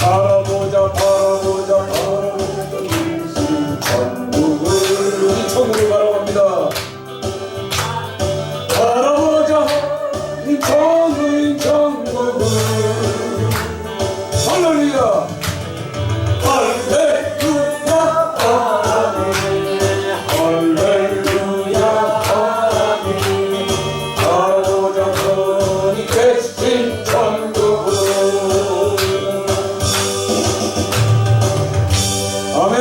바라보자 바라보자 바라보자 인생 천국을 우리 천국을 바라봅니다. 바라보자 이 천국을 할렐루야 할렐루야 할렐루야 하나님 바라보자 그니 계신 천국을 아멘.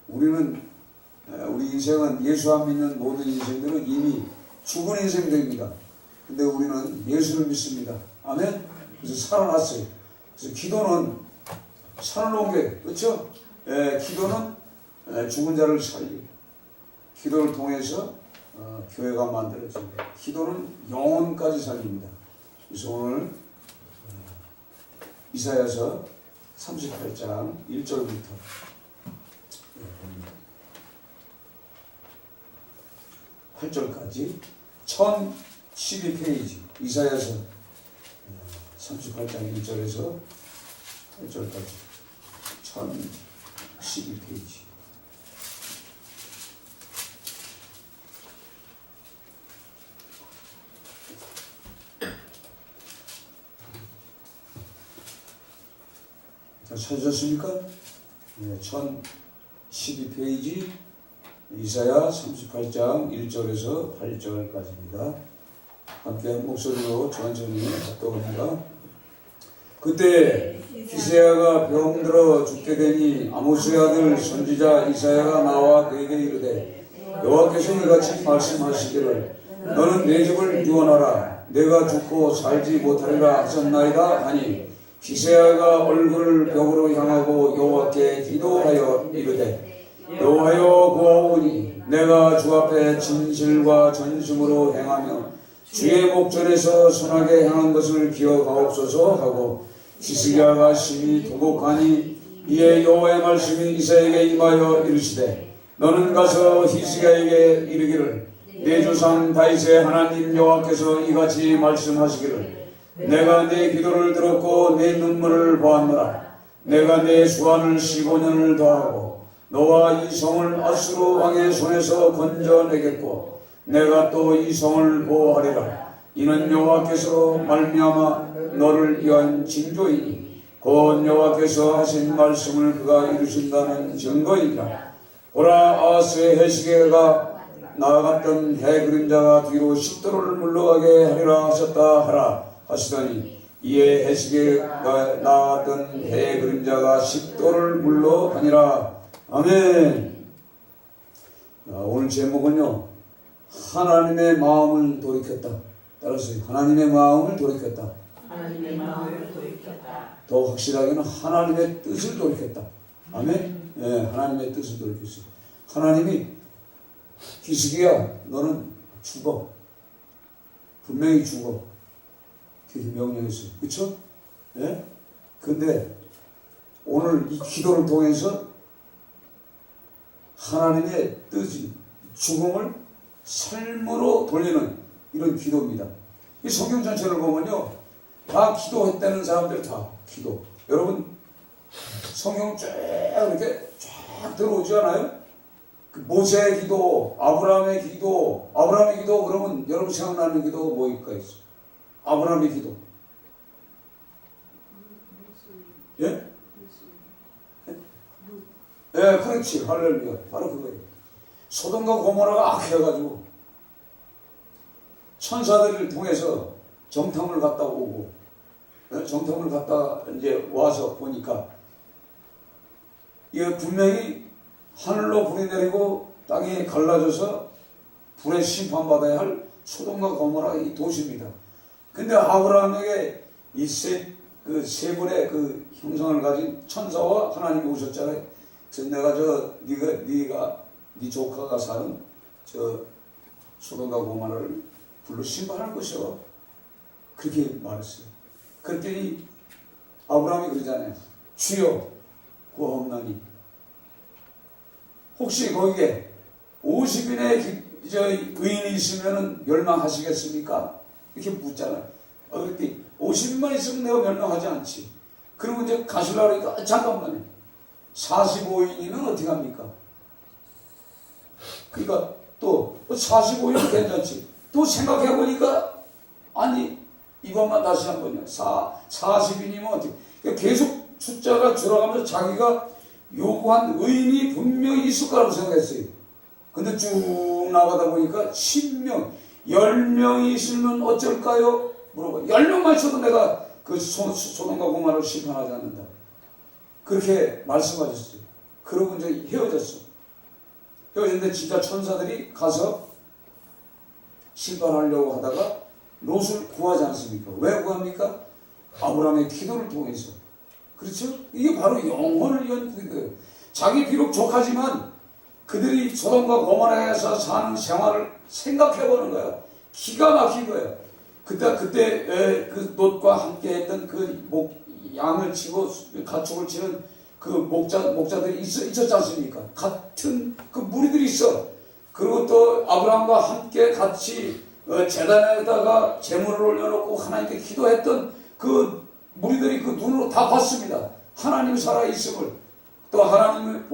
우리 인생은 예수 안 믿는 모든 인생들은 이미 죽은 인생들입니다. 근데 우리는 예수를 믿습니다. 아멘. 그래서 살아났어요. 그래서 기도는 살아놓은 게 그렇죠? 기도는 죽은 자를 살리고 기도를 통해서 교회가 만들어집니다. 기도는 영혼까지 살립니다. 그래서 오늘 이사야서 38장 1절부터 8절까지 1012페이지 이사야서 38장 1절에서 8절까지 1012페이지 자, 찾으셨습니까? 네, 1012페이지 이사야 38장 1절에서 8절까지입니다. 함께 목소리로 천천히 합독합니다. 그때 히스야가 병들어 죽게 되니 아모스의 아들 선지자 이사야가 나와 그에게 이르되 여호와께서 이같이 말씀하시기를 너는 내 집을 유언하라 내가 죽고 살지 못하리라 하셨나이다 하니 히스야가 얼굴을 벽으로 향하고 여호와께 기도하여 이르되 여호와여 구하오니 내가 주 앞에 진실과 전심으로 행하며 주의 목전에서 선하게 행한 것을 기억하옵소서 하고 히스기야가 심히 도곡하니 이에 여호와의 말씀이 이사야에게 임하여 이르시되 너는 가서 히스기야에게 이르기를 내 조상 다윗의 하나님 여호와께서 이같이 말씀하시기를 내가 내 기도를 들었고 내 눈물을 보았노라 내가 내 수완을 15년을 더하고 너와 이 성을 아수르 왕의 손에서 건져내겠고 내가 또 이 성을 보호하리라 이는 여호와께서 말미암아 너를 위한 징조이니 곧 여호와께서 하신 말씀을 그가 이루신다는 증거이니라 보라 아하스의 해시계가 나아갔던 해 그림자가 뒤로 십도를 물러가게 하리라 하셨다 하라 하시더니 이에 해시계가 나아갔던 해 그림자가 십도를 물러가니라. 아멘. 오늘 제목은요 하나님의 마음을 돌이켰다. 따라서 하나님의 마음을 돌이켰다. 하나님의 마음을 돌이켰다. 더 확실하게는 하나님의 뜻을 돌이켰다. 아멘. 네, 하나님의 뜻을 돌이켰어요. 하나님이 히스기야 너는 죽어. 분명히 죽어. 그렇게 명령했어요. 그렇죠? 예? 근데 오늘 이 기도를 통해서 하나님의 뜻이 죽음을 삶으로 돌리는 이런 기도입니다. 이 성경 전체를 보면요 다 기도했다는 사람들 다 기도. 여러분 성경 쭉 이렇게 쫙 들어오지 않아요? 그 모세의 기도, 아브라함의 기도 그러면 여러분 생각나는 기도가 뭐일까 있어? 아브라함의 기도. 예? 예, 그렇지. 할렐루야. 바로 그거예요. 소돔과 고모라가 악해가지고 천사들을 통해서 정탐을 갔다 오고, 정탐을 갔다 이제 와서 보니까 이게 분명히 하늘로 불이 내리고 땅이 갈라져서 불에 심판받아야 할 소돔과 고모라 이 도시입니다. 근데 아브라함에게 이 세 분의 그 형상을 가진 천사와 하나님이 오셨잖아요. 그래서 내가 네 조카가 사는 저 소돔과 고모라를 불로 심판할 것이요. 그렇게 말했어요. 그랬더니 아브라함이 그러잖아요. 주여 구하옵나니 혹시 거기에 50인의 의인이 있으면 멸망하시겠습니까? 이렇게 묻잖아요. 그랬더니 50만 있으면 내가 멸망하지 않지. 그리고 이제 가시려고 그러니까 잠깐만요. 45인이면 어떻게 합니까? 그러니까 또 45인은 괜찮지. 또 생각해보니까 아니 이것만 다시 한번요. 40인이면 어떻게. 그러니까 계속 숫자가 줄어가면서 자기가 요구한 의인이 분명히 있을 거라고 생각했어요. 근데 쭉 나가다 보니까 10명, 10명이 있으면 어쩔까요? 물어봐. 10명만 있어도 내가 그 소돔과 고모라를 심판하지 않는다. 그렇게 말씀하셨어요. 그러고 이제 헤어졌어. 헤어졌는데 진짜 천사들이 가서 심판하려고 하다가 롯을 구하지 않습니까? 왜 구합니까? 아브라함의 기도를 통해서. 그렇죠? 이게 바로 영혼을 위한 구도예요. 자기 비록 족하지만 그들이 소돔과 고모라에서 사는 생활을 생각해보는 거야. 기가 막힌 거야. 그때 그 롯과 함께했던 그 양을 치고 가축을 치는 그 목자들이 있었지 않습니까? 같은 그 무리들이 있어. 그리고 또 아브라함과 함께 같이 제단에다가 제물을 올려놓고 하나님께 기도했던 그 무리들이 그 눈으로 다 봤습니다. 하나님 살아있음을, 또 하나님을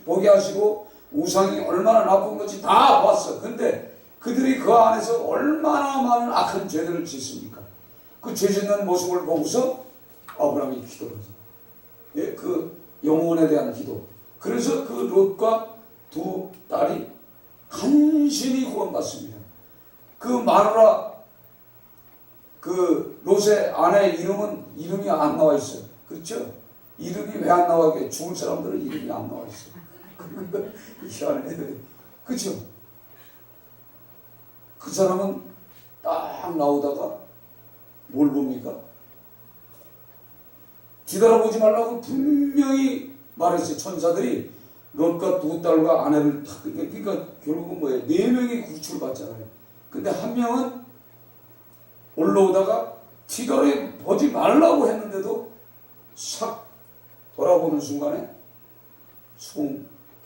보게 하시고 우상이 얼마나 나쁜 건지 다 봤어. 근데 그들이 그 안에서 얼마나 많은 악한 죄들을 짓습니까? 그 죄 짓는 모습을 보고서 아브라함이 기도를 하죠. 예, 그 영혼에 대한 기도. 그래서 그 롯과 두 딸이 간신히 구원받습니다. 그 마누라, 그 롯의 아내 이름이 안 나와 있어요. 그렇죠? 이름이 왜 안 나와? 죽을 사람들은 이름이 안 나와 있어요. 희한해. 그렇죠? 그 사람은 딱 나오다가 뭘 봅니까? 뒤돌아보지 말라고 분명히 말했어요. 천사들이 롯과 두 딸과 아내를 다, 그러니까 결국은 뭐예요? 4명이 구출받잖아요. 근데 한 명은 올라오다가 뒤돌아보지 말라고 했는데도 싹 돌아보는 순간에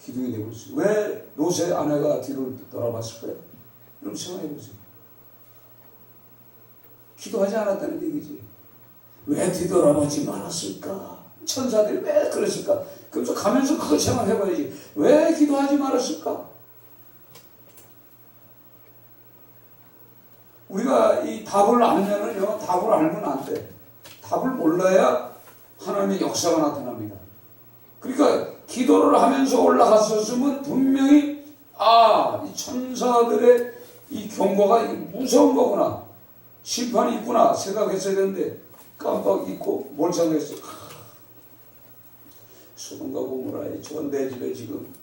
기둥이 되고 있어요. 왜 롯의 아내가 뒤를 돌아봤을까요? 그럼 생각해보세요. 기도하지 않았다는 얘기지. 왜 뒤돌아보지 말았을까? 천사들이 왜 그랬을까? 그래서 가면서 그걸 생각해봐야지. 왜 기도하지 말았을까? 우리가 이 답을 알면은요, 답을 알면 안 돼. 답을 몰라야 하나님의 역사가 나타납니다. 그러니까 기도를 하면서 올라갔었으면 분명히 이 천사들의 이 경고가 무서운 거구나, 심판이 있구나 생각했어야 되는데 깜빡 잊고 뭘 생각했어? 소돔과 고모라에 내 집에 지금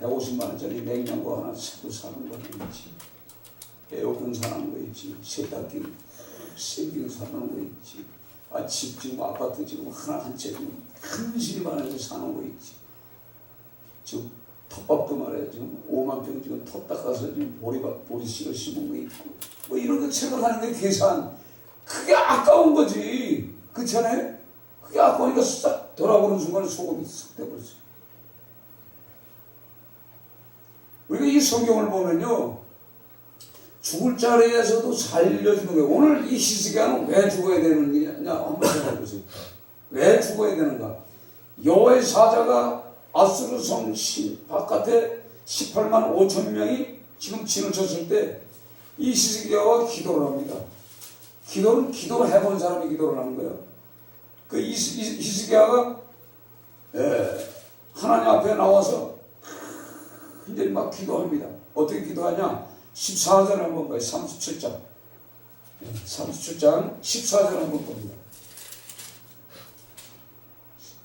150만 원짜리 냉장고 하나 사고 사는 거 있지, 에어컨 사는 거 있지, 세탁기 싱킹 사는 거 있지, 집 지금 아파트 지금 하나 한 채 지금 한실이 많아서 사는 거 있지, 지금 텃밥도 말이야 지금 5만 평 지금 텃 닦아서 지금 보리씨를 심은 거 있고, 뭐 이런 거 생각하는 게 계산, 그게 아까운 거지. 그렇지 않아요? 그게 아까우니까 싹 돌아보는 순간에 소금이 싹 돼버렸어요. 우리가 이 성경을 보면요, 죽을 자리에서도 살려주는 거예요. 오늘 이 히스기야는 왜 죽어야 되느냐 한번 생각해보세요. 왜 죽어야 되는가? 여호와의 사자가 아수르 성 바깥에 18만 5천 명이 지금 진을 쳤을 때 이 히스기야가 기도를 합니다. 기도를 해본 사람이 기도를 하는 거예요. 그 히스기야가 하나님 앞에 나와서 이제 막 기도합니다. 어떻게 기도하냐? 14절 한번 봐요. 37장 14절 한번 봅니다.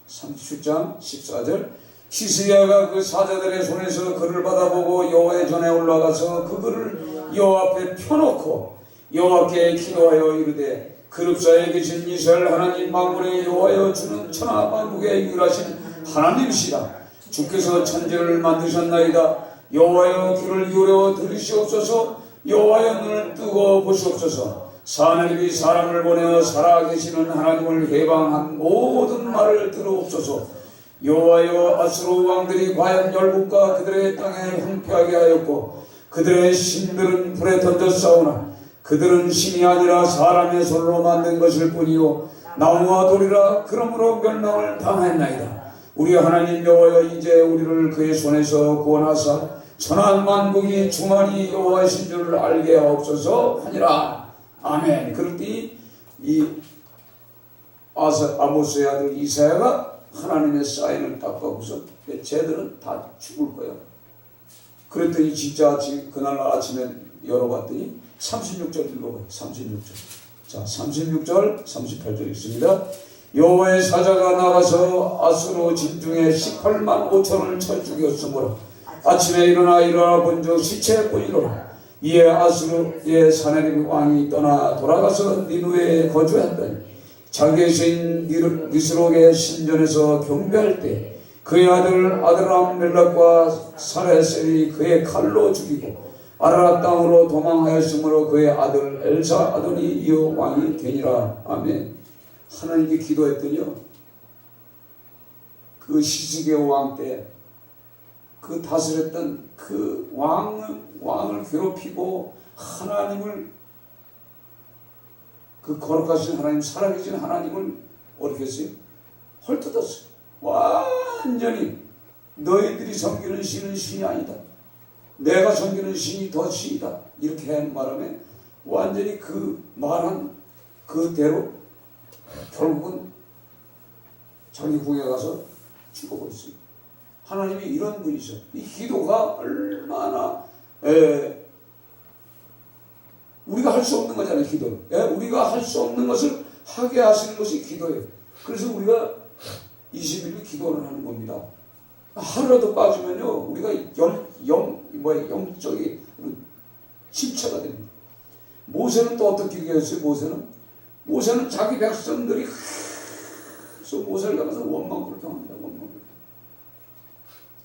37장 14절. 히스기야가 그 사자들의 손에서 글을 받아보고 여호와의 전에 올라가서 그 글을 여호와 앞에 펴놓고 여호와께 기도하여 이르되, 그룹사에 계신 이스라엘 하나님 만군의 여호와여, 주는 천하 만국에 유일하신 하나님이시다. 주께서 천지를 만드셨나이다. 여호와여, 귀를 기울여 들으시옵소서. 여호와여, 눈을 뜨고 보시옵소서. 하나님이 사람을 보내어 살아계시는 하나님을 해방한 모든 말을 들어옵소서. 여호와여, 아수르 왕들이 과연 열국과 그들의 땅에 황폐하게 하였고 그들의 신들은 불에 던져 싸우나 그들은 신이 아니라 사람의 손으로 만든 것일 뿐이요 나무와 돌이라 그러므로 멸망을 당하였나이다. 우리 하나님 여호와여 이제 우리를 그의 손에서 구원하사 천한 만국이 주만이 여호와이신 줄을 알게 하옵소서 하니라. 아멘. 그랬더니 이 아모스의 아들 이사야가 하나님의 사인을 딱 받고서 쟤들은 다 죽을 거야. 그랬더니 진짜 그날 아침에 열어봤더니 36절 읽어봐요. 36절. 자, 36절, 38절 있습니다. 여호와의 사자가 나가서 아수르 진중에 18만 5천을 쳐 죽였으므로 아침에 일어나 본즉 시체뿐이로라. 이에 아수르의 사네립 왕이 떠나 돌아가서 니누에 거주했더니 자기의 시인 니스록의 신전에서 경배할 때 그의 아들 아드람멜렉과 사레셀이 그의 칼로 죽이고 아라랏 땅으로 도망하였으므로 그의 아들 엘사 아도니 이어 왕이 되니라. 아멘. 하나님께 기도했더니요, 그 시스기야 왕 때 그 다스렸던 그 왕을 괴롭히고 하나님을, 그 거룩하신 하나님, 살아계신 하나님을 어떻게 했어요? 헐뜯었어요. 완전히 너희들이 섬기는 신은 신이 아니다. 내가 섬기는 신이 더 신이다. 이렇게 한 바람에 완전히 그 말한 그대로 결국은 자기 궁에 가서 죽어버렸어요. 하나님이 이런 분이죠. 이 기도가 얼마나 우리가 할 수 없는 거잖아요. 기도는. 우리가 할 수 없는 것을 하게 하시는 것이 기도예요. 그래서 우리가 20일 기도를 하는 겁니다. 하루라도 빠지면요, 우리가 영적인 침체가 됩니다. 모세는 또 어떻게 얘기했어요? 모세는 자기 백성들이 계속 모세를 가면서 원망불평합니다.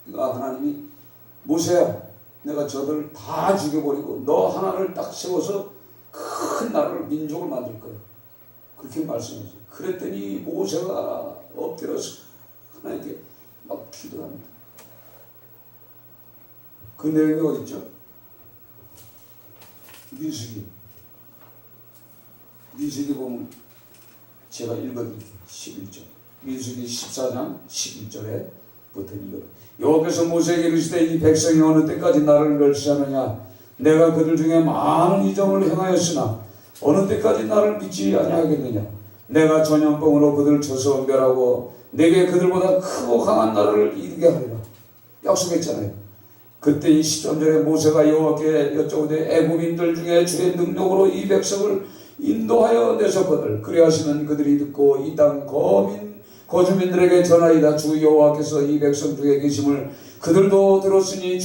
그러니까 하나님이 모세야, 내가 저들을 다 죽여버리고 너 하나를 딱 세워서 큰 나라를, 민족을 만들 거야. 그렇게 말씀하셨어요. 그랬더니 모세가 엎드려서 하나님께 막 기도합니다. 그 내용이 어디 있죠? 민수기 보면 제가 읽어드릴게요. 11절. 민수기 14장 11절에 부터 읽어. 여호와께서 모세에게 이르시되 이 백성이 어느 때까지 나를 멸시하느냐? 내가 그들 중에 많은 이적을 행하였으나 어느 때까지 나를 믿지 아니하겠느냐? 내가 전염병으로 그들을 쳐서 멸하고 내게 그들보다 크고 강한 나라를 이루게 하리라. 약속했잖아요. 그때 이 13절에 모세가 여호와께 여쭤오되 애굽인들 중에 주의 능력으로 이 백성을 인도하여 내셨거늘 그리하시면 그들이 듣고 이 땅 거주민들에게 전하이다. 주 여호와께서 이 백성 중에 계심을 그들도 들었으니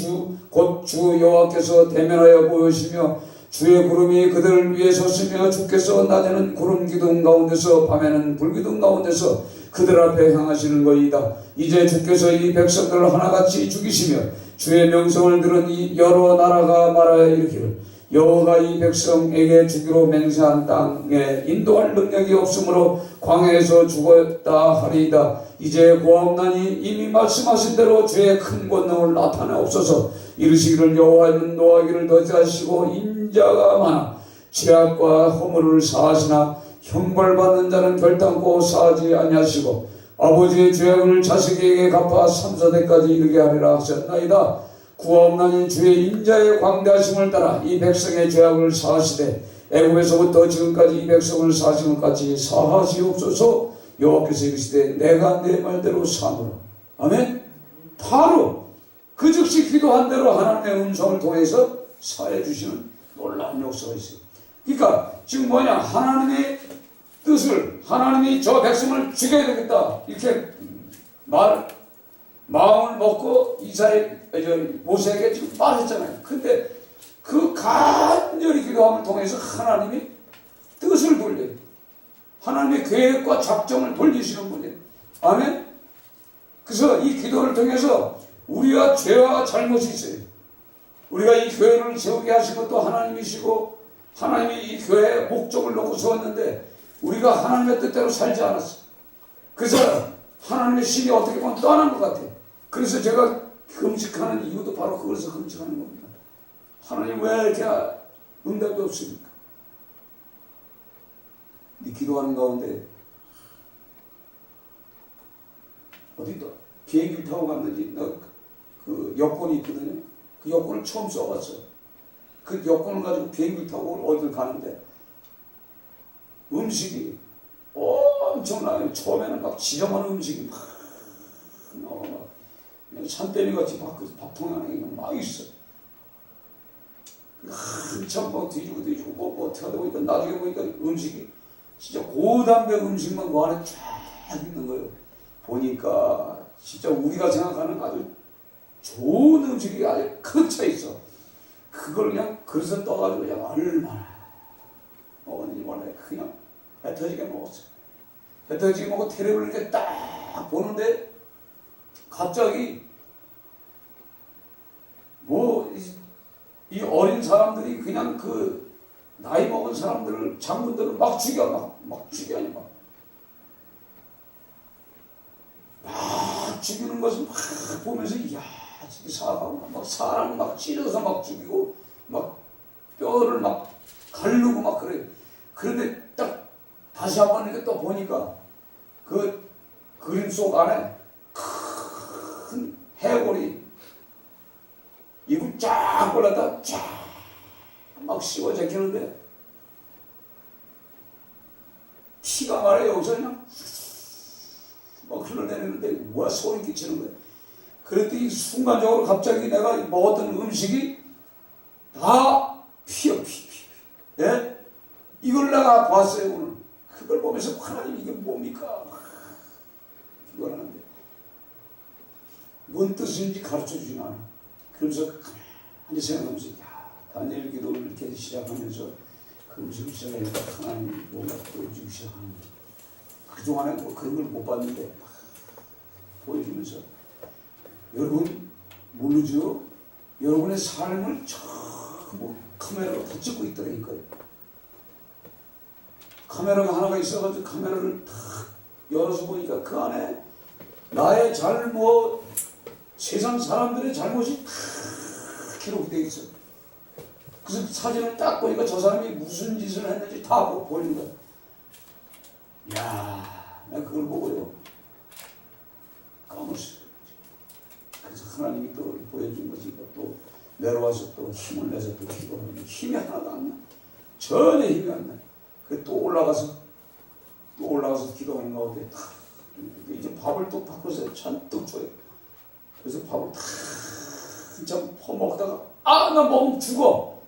곧 주 여호와께서 대면하여 보이시며 주의 구름이 그들을 위해 섰으며 주께서 낮에는 구름 기둥 가운데서 밤에는 불 기둥 가운데서 그들 앞에 향하시는 거이다. 이제 주께서 이 백성들을 하나같이 죽이시며 주의 명성을 들은 이 여러 나라가 말하여 이르기를 여호와가 이 백성에게 주기로 맹세한 땅에 인도할 능력이 없으므로 광야에서 죽었다 하리이다. 이제 고아옵나니 이미 말씀하신 대로 주의 큰 권능을 나타내옵소서. 이르시기를 여호와는 노하기를 더디하시고 인자가 많아 죄악과 허물을 사하시나 형벌받는 자는 결단코 사하지 아니하시고 아버지의 죄악을 자식에게 갚아 3, 4대까지 이르게 하리라 하셨나이다. 구하옵나니 주의 인자의 광대하심을 따라 이 백성의 죄악을 사하시되 애굽에서부터 지금까지 이 백성을 사하신 것까지 사하시옵소서. 여호와께서 이르시되 내가 내 말대로 사노라. 아멘. 바로 그 즉시 기도한 대로 하나님의 음성을 통해서 사해 주시는 놀라운 역사가 있어요. 그러니까 지금 뭐냐, 하나님의 뜻을, 하나님이 저 백성을 죽여야 되겠다 이렇게 마음을 먹고 모세에게 지금 말했잖아요. 근데 그 간절히 기도함을 통해서 하나님이 뜻을 돌려요. 하나님의 계획과 작정을 돌리시는 분이에요. 아멘. 그래서 이 기도를 통해서 우리가 죄와 잘못이 있어요. 우리가 이 교회를 세우게 하신 것도 하나님이시고 하나님이 이 교회에 목적을 놓고 세웠는데 우리가 하나님의 뜻대로 살지 않았어. 그래서 하나님의 신이 어떻게 보면 떠난 것 같아요. 그래서 제가 금식하는 이유도 바로 그것에서 금식하는 겁니다. 하나님 왜 이렇게 응답이 없습니까? 네 기도하는 가운데 어디다 비행기를 타고 갔는지 그 여권이 있거든요. 그 여권을 처음 써봤어. 그 여권을 가지고 비행기를 타고 어딜 가는데 음식이 엄청나요. 처음에는 막 지저분한 음식이 막 나와. 그냥 산더미 같이 밥통 안에 막 있어. 한참 막 뒤지고 뭐 어떻게 하다 보니까 나중에 보니까 음식이 진짜 고단백 음식만 그 안에 쫙 있는 거예요. 보니까 진짜 우리가 생각하는 아주 좋은 음식이 아주 가득 차 있어. 그걸 그냥 그릇에 떠가지고 그냥 얼마나 먹었는지 몰라요. 그냥 배 터지게 먹었어. 배 터지게 먹고 테레비를 이렇게 딱 보는데 갑자기 뭐 이 어린 사람들이 그냥 그 나이 먹은 사람들을 장군들을 막 죽여 막 죽여요. 막 죽이는 것을 막 보면서 이야 사람 막 사람 막 찢어서 막 죽이고 막 뼈를 막 가르고 막 그래. 그런데 딱 다시 한번 이렇게 또 보니까 그 그림 속 안에 큰 해골이 입을 쫙 벌렸다 쫙 막 씹어 제끼는데 피가 말해 여기서 그냥 막 흘러내리는데 뭐야 소리 끼치는 거야. 그랬더니 순간적으로 갑자기 내가 먹었던 음식이 다 피야 피. 예? 이걸 내가 봤어요 오늘. 그걸 보면서 하나님 이게 뭡니까? 이걸 하는데 뭔 뜻인지 가르쳐주진 않아. 그러면서 가만히 생각하면서 야 다니엘 기도를 이렇게 시작하면서 그 음식을 시작하니까 하나님 뭔가 보여주기 시작하는 거야. 그동안에 뭐 그런 걸 못 봤는데 막 보여주면서 여러분 모르죠? 여러분의 삶을 전부 카메라로 다 찍고 있더라니까요. 카메라가 하나가 있어가지고 카메라를 탁 열어서 보니까 그 안에 나의 잘못, 세상 사람들의 잘못이 다 기록되어 있어요. 그래서 사진을 딱 보니까 저 사람이 무슨 짓을 했는지 다 보이는 거야. 이야, 내가 그걸 보고요. 까먹었어요. 그래서 하나님이 또 보여준 것이 또 내려와서 또 힘을 내서 또 기도하는데 힘이 하나도 안 나. 전혀 힘이 안 나. 그 또 올라가서 기도하는 가운데 이제 밥을 또 바꿔서 잔뜩 줘요. 그래서 밥을 다 한참 퍼먹다가 나 먹으면 죽어.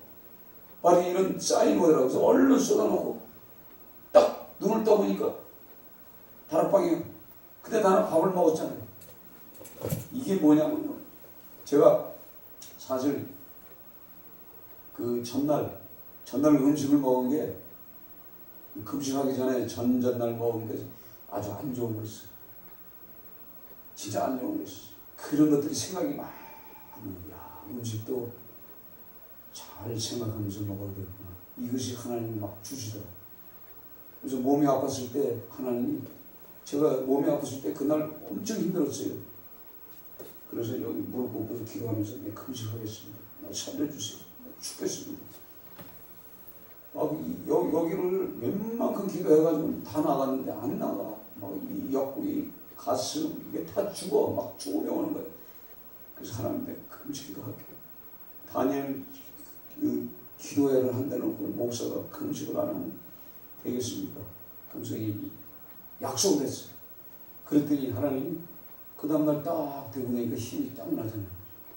바로 이런 쌓인 거더라고요. 그래서 얼른 쏟아놓고 딱 눈을 떠보니까 다락방이에요. 근데 나는 밥을 먹었잖아요. 이게 뭐냐면요. 제가 사실 그 전날 음식을 먹은 게 금식하기 전에 전날 먹은 게 아주 안 좋은 거였어요. 진짜 안 좋은 거였어요. 그런 것들이 생각이 막 음식도 잘 생각하면서 먹어야 되구나. 이것이 하나님이 막 주시더라고요. 그래서 몸이 아팠을 때 하나님이 제가 몸이 아팠을 때 그날 엄청 힘들었어요. 그래서 여기 무릎 꿇고 기도하면서 금식하겠습니다. 살려주세요. 죽겠습니다. 여기를 웬만큼 기도해가지고 다 나갔는데 안 나가. 이 옆구리, 가슴 이게 다 죽어. 막 죽으며 오는 거예요. 그래서 하나님 내가 금식기도 할게요. 다니엘 그 기도회를 한다는 그 목사가 금식을 안 하면 되겠습니까? 그래서 이 약속을 했어요. 그랬더니 하나님이 그 다음날 딱 되고 나니까 힘이 딱 나잖아요.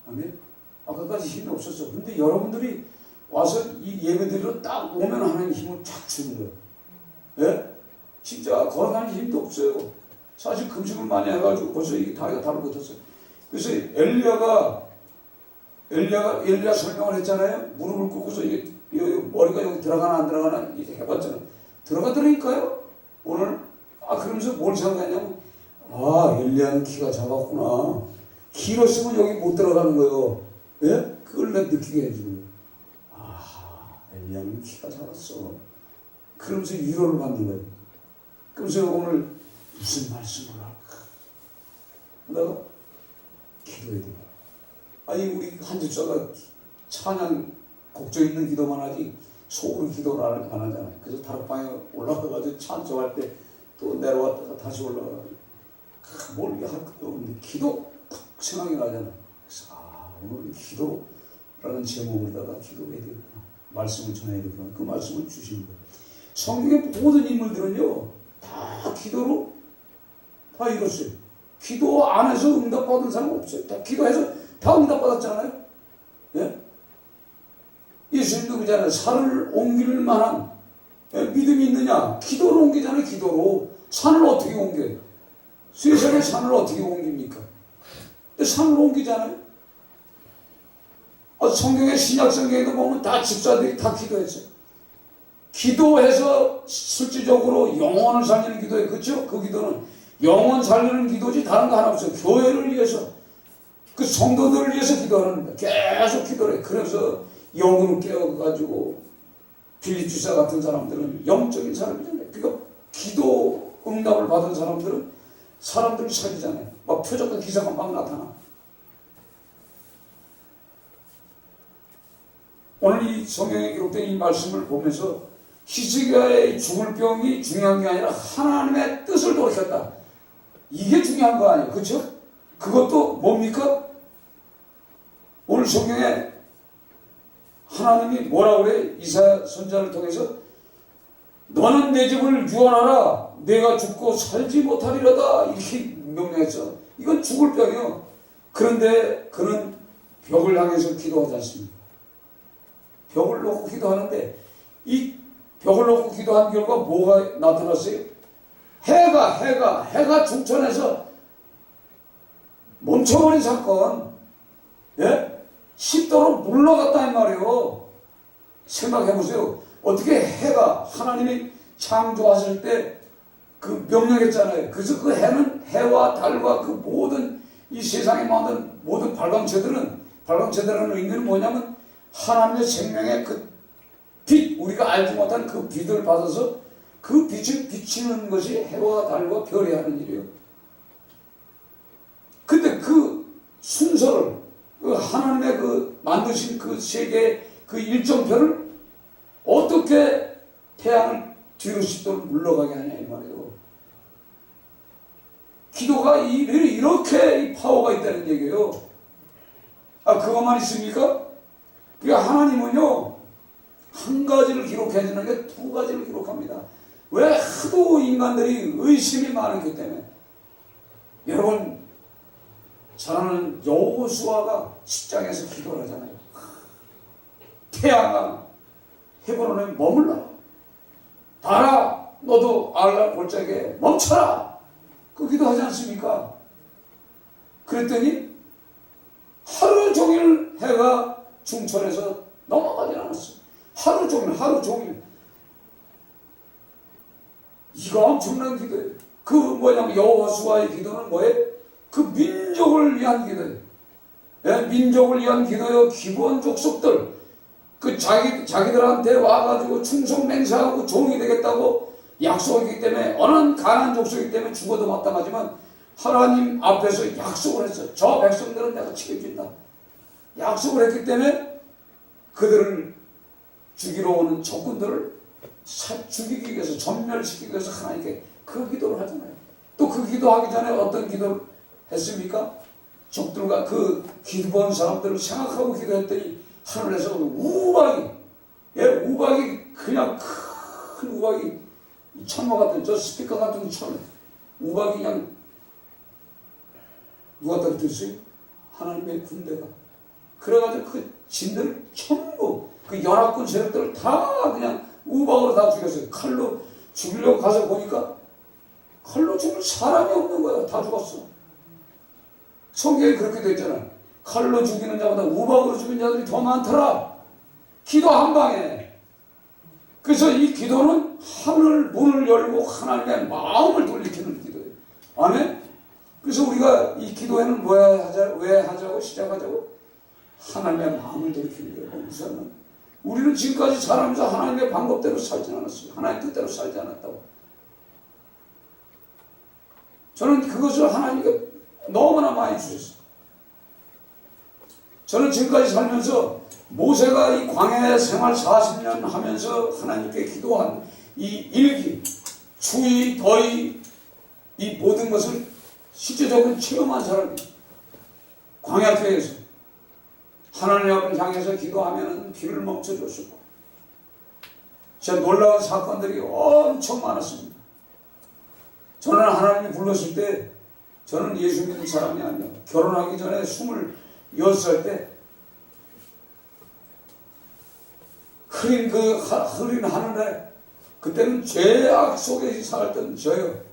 아멘? 아까까지 힘이 없었어. 근데 여러분들이 와서 이 예배드리러 딱 오면 하나님 힘을 쫙 주는 거예요. 예? 진짜 걸어가는 힘도 없어요. 사실 금식을 많이 해가지고 벌써 이게 다리가 다를 것 같았어요. 그래서 엘리야 설명을 했잖아요. 무릎을 꿇고서 이게 머리가 여기 들어가나 안 들어가나 이제 해봤잖아요. 들어가더라니까요. 오늘 그러면서 뭘 생각했냐면 엘리야는 키가 작았구나. 길었으면 여기 못 들어가는 거예요. 예? 그걸 내가 느끼게 해주는 거예요. 엘리야는 키가 작았어. 그러면서 위로를 받는 거예요. 그러면서 오늘 무슨 말씀을 할까? 내가 기도해야 돼. 우리 한 집사가 찬양 곡조 있는 기도만 하지 속으로 기도를 안 하잖아요. 그래서 다락방에 올라가가지고 찬송할 때 또 내려왔다가 다시 올라가가지고 뭘 할 것도 없는데 기도 딱 생각이 나잖아요. 그래서 오늘 기도라는 제목으로다가 기도해야 되겠구나. 말씀을 전해야 되겠구나. 그 말씀을 주신 거예요. 성경의 모든 인물들은요 다 기도로 다 이뤘어요. 기도 안 해서 응답받은 사람 없어요. 다 기도해서 다 응답받았잖아요. 예? 예수님도 그러잖아요. 산을 옮길 만한 믿음이 있느냐? 기도로 옮기잖아요. 기도로. 산을 어떻게 옮겨요? 세상에 산을 어떻게 옮깁니까? 근데 산을 옮기잖아요. 성경의 신약 성경에도 보면 다 집사들이 다 기도했어요. 기도해서 실질적으로 영혼을 살리는 기도예요. 그렇죠? 그 기도는 영혼 살리는 기도지 다른 거 하나 없어요. 교회를 위해서 그 성도들을 위해서 기도하는 거예요. 계속 기도를 해요. 그래서 영혼을 깨워가지고 빌립 주사 같은 사람들은 영적인 사람이잖아요. 그러니까 기도 응답을 받은 사람들은 사람들이 사귀잖아요. 막 표적과 기사가 막 나타나. 오늘 이 성경에 기록된 이 말씀을 보면서 히스기야의 죽을 병이 중요한 게 아니라 하나님의 뜻을 돌이켰다. 이게 중요한 거 아니에요. 그렇죠? 그것도 뭡니까? 오늘 성경에 하나님이 뭐라고 그래? 이사야 선지자를 통해서 너는 내 집을 유언하라. 내가 죽고 살지 못하리로다. 이렇게 명령했어. 이건 죽을 병이요. 그런데 그는 벽을 향해서 기도하지 않습니다. 벽을 놓고 기도하는데 이 벽을 놓고 기도한 결과 뭐가 나타났어요? 해가 중천에서 멈춰버린 사건. 예? 10도로 물러갔다는 말이에요. 생각해보세요. 어떻게 해가 하나님이 창조하실 때 그 명령했잖아요. 그래서 그 해는 해와 달과 그 모든 이 세상에 만든 모든 발광체들은 의미는 뭐냐면 하나님의 생명의 그 빛, 우리가 알지 못한 그 빛을 받아서 그 빛을 비치는 것이 해와 달과 별이 하는 일이에요. 근데 그 순서를 그 하나님의 그 만드신 그 세계의 그 일정표를 어떻게 태양을 뒤로 10도를 물러가게 하냐 이 말이에요. 기도가 이렇게 파워가 있다는 얘기예요. 그것만 있습니까? 그러니까 하나님은요 한 가지를 기록해 주는 게 두 가지를 기록합니다. 왜? 하도 인간들이 의심이 많기 때문에. 여러분 잘 아는 여호수아가 10장에서 기도를 하잖아요. 태양아 헤브론에 머물러라. 달아 너도 알라 골짜기에 멈춰라. 그 기도하지 않습니까? 그랬더니 하루 종일 해가 중천에서 넘어가지 않았어요. 하루 종일. 이거 엄청난 기도예요. 그 뭐냐면 여호수아의 기도는 뭐예요? 그 민족을 위한 기도예요. 예? 민족을 위한 기도요. 기본 족속들 그 자기들한테 와가지고 충성 맹세하고 종이 되겠다고 약속했기 때문에 어느 가난한 족속이기 때문에 죽어도 마땅하지만 하나님 앞에서 약속을 했어요. 저 백성들은 내가 책임진다. 약속을 했기 때문에 그들을 죽이러 오는 적군들을 죽이기 위해서 전멸시키기 위해서 하나님께 그 기도를 하잖아요. 또 그 기도하기 전에 어떤 기도를 했습니까? 적들과 그 기도한 사람들을 생각하고 기도했더니 하늘에서 우박이 그냥 큰 우박이 천마 같은 저 스피커 같은 우박이 그냥 누가 떨어뜨렸어요? 하나님의 군대가. 그래가지고 그 진들을 전부 그 연합군 세력들을 다 그냥 우박으로 다 죽였어요. 칼로 죽이려고 가서 보니까 칼로 죽을 사람이 없는 거야. 다 죽었어. 성경에 그렇게 돼 있잖아. 칼로 죽이는 자보다 우박으로 죽이는 자들이 더 많더라. 기도 한 방에. 그래서 이 기도는 하늘 문을 열고 하나님의 마음을 돌리키는 기도예요. 아멘? 그래서 우리가 이 기도회는 왜 하자고 시작하자고? 하나님의 마음을 돌이키는 거예요. 우선은 우리는 지금까지 살아가면서 하나님의 방법대로 살지 않았어요. 하나님 뜻대로 살지 않았다고. 저는 그것을 하나님께 너무나 많이 주셨어요. 저는 지금까지 살면서 모세가 이 광야 생활 40년 하면서 하나님께 기도한 이 일기, 추위, 더위, 이 모든 것을 실제적으로 체험한 사람이 광야교회에서 하나님 앞을 향해서 기도하면 비를 멈춰줬었고, 진짜 놀라운 사건들이 엄청 많았습니다. 저는 하나님이 불렀을 때, 저는 예수 믿는 사람이 아니라 결혼하기 전에 26살 때 흐린 하늘에, 그때는 죄악 속에 살았던 저요.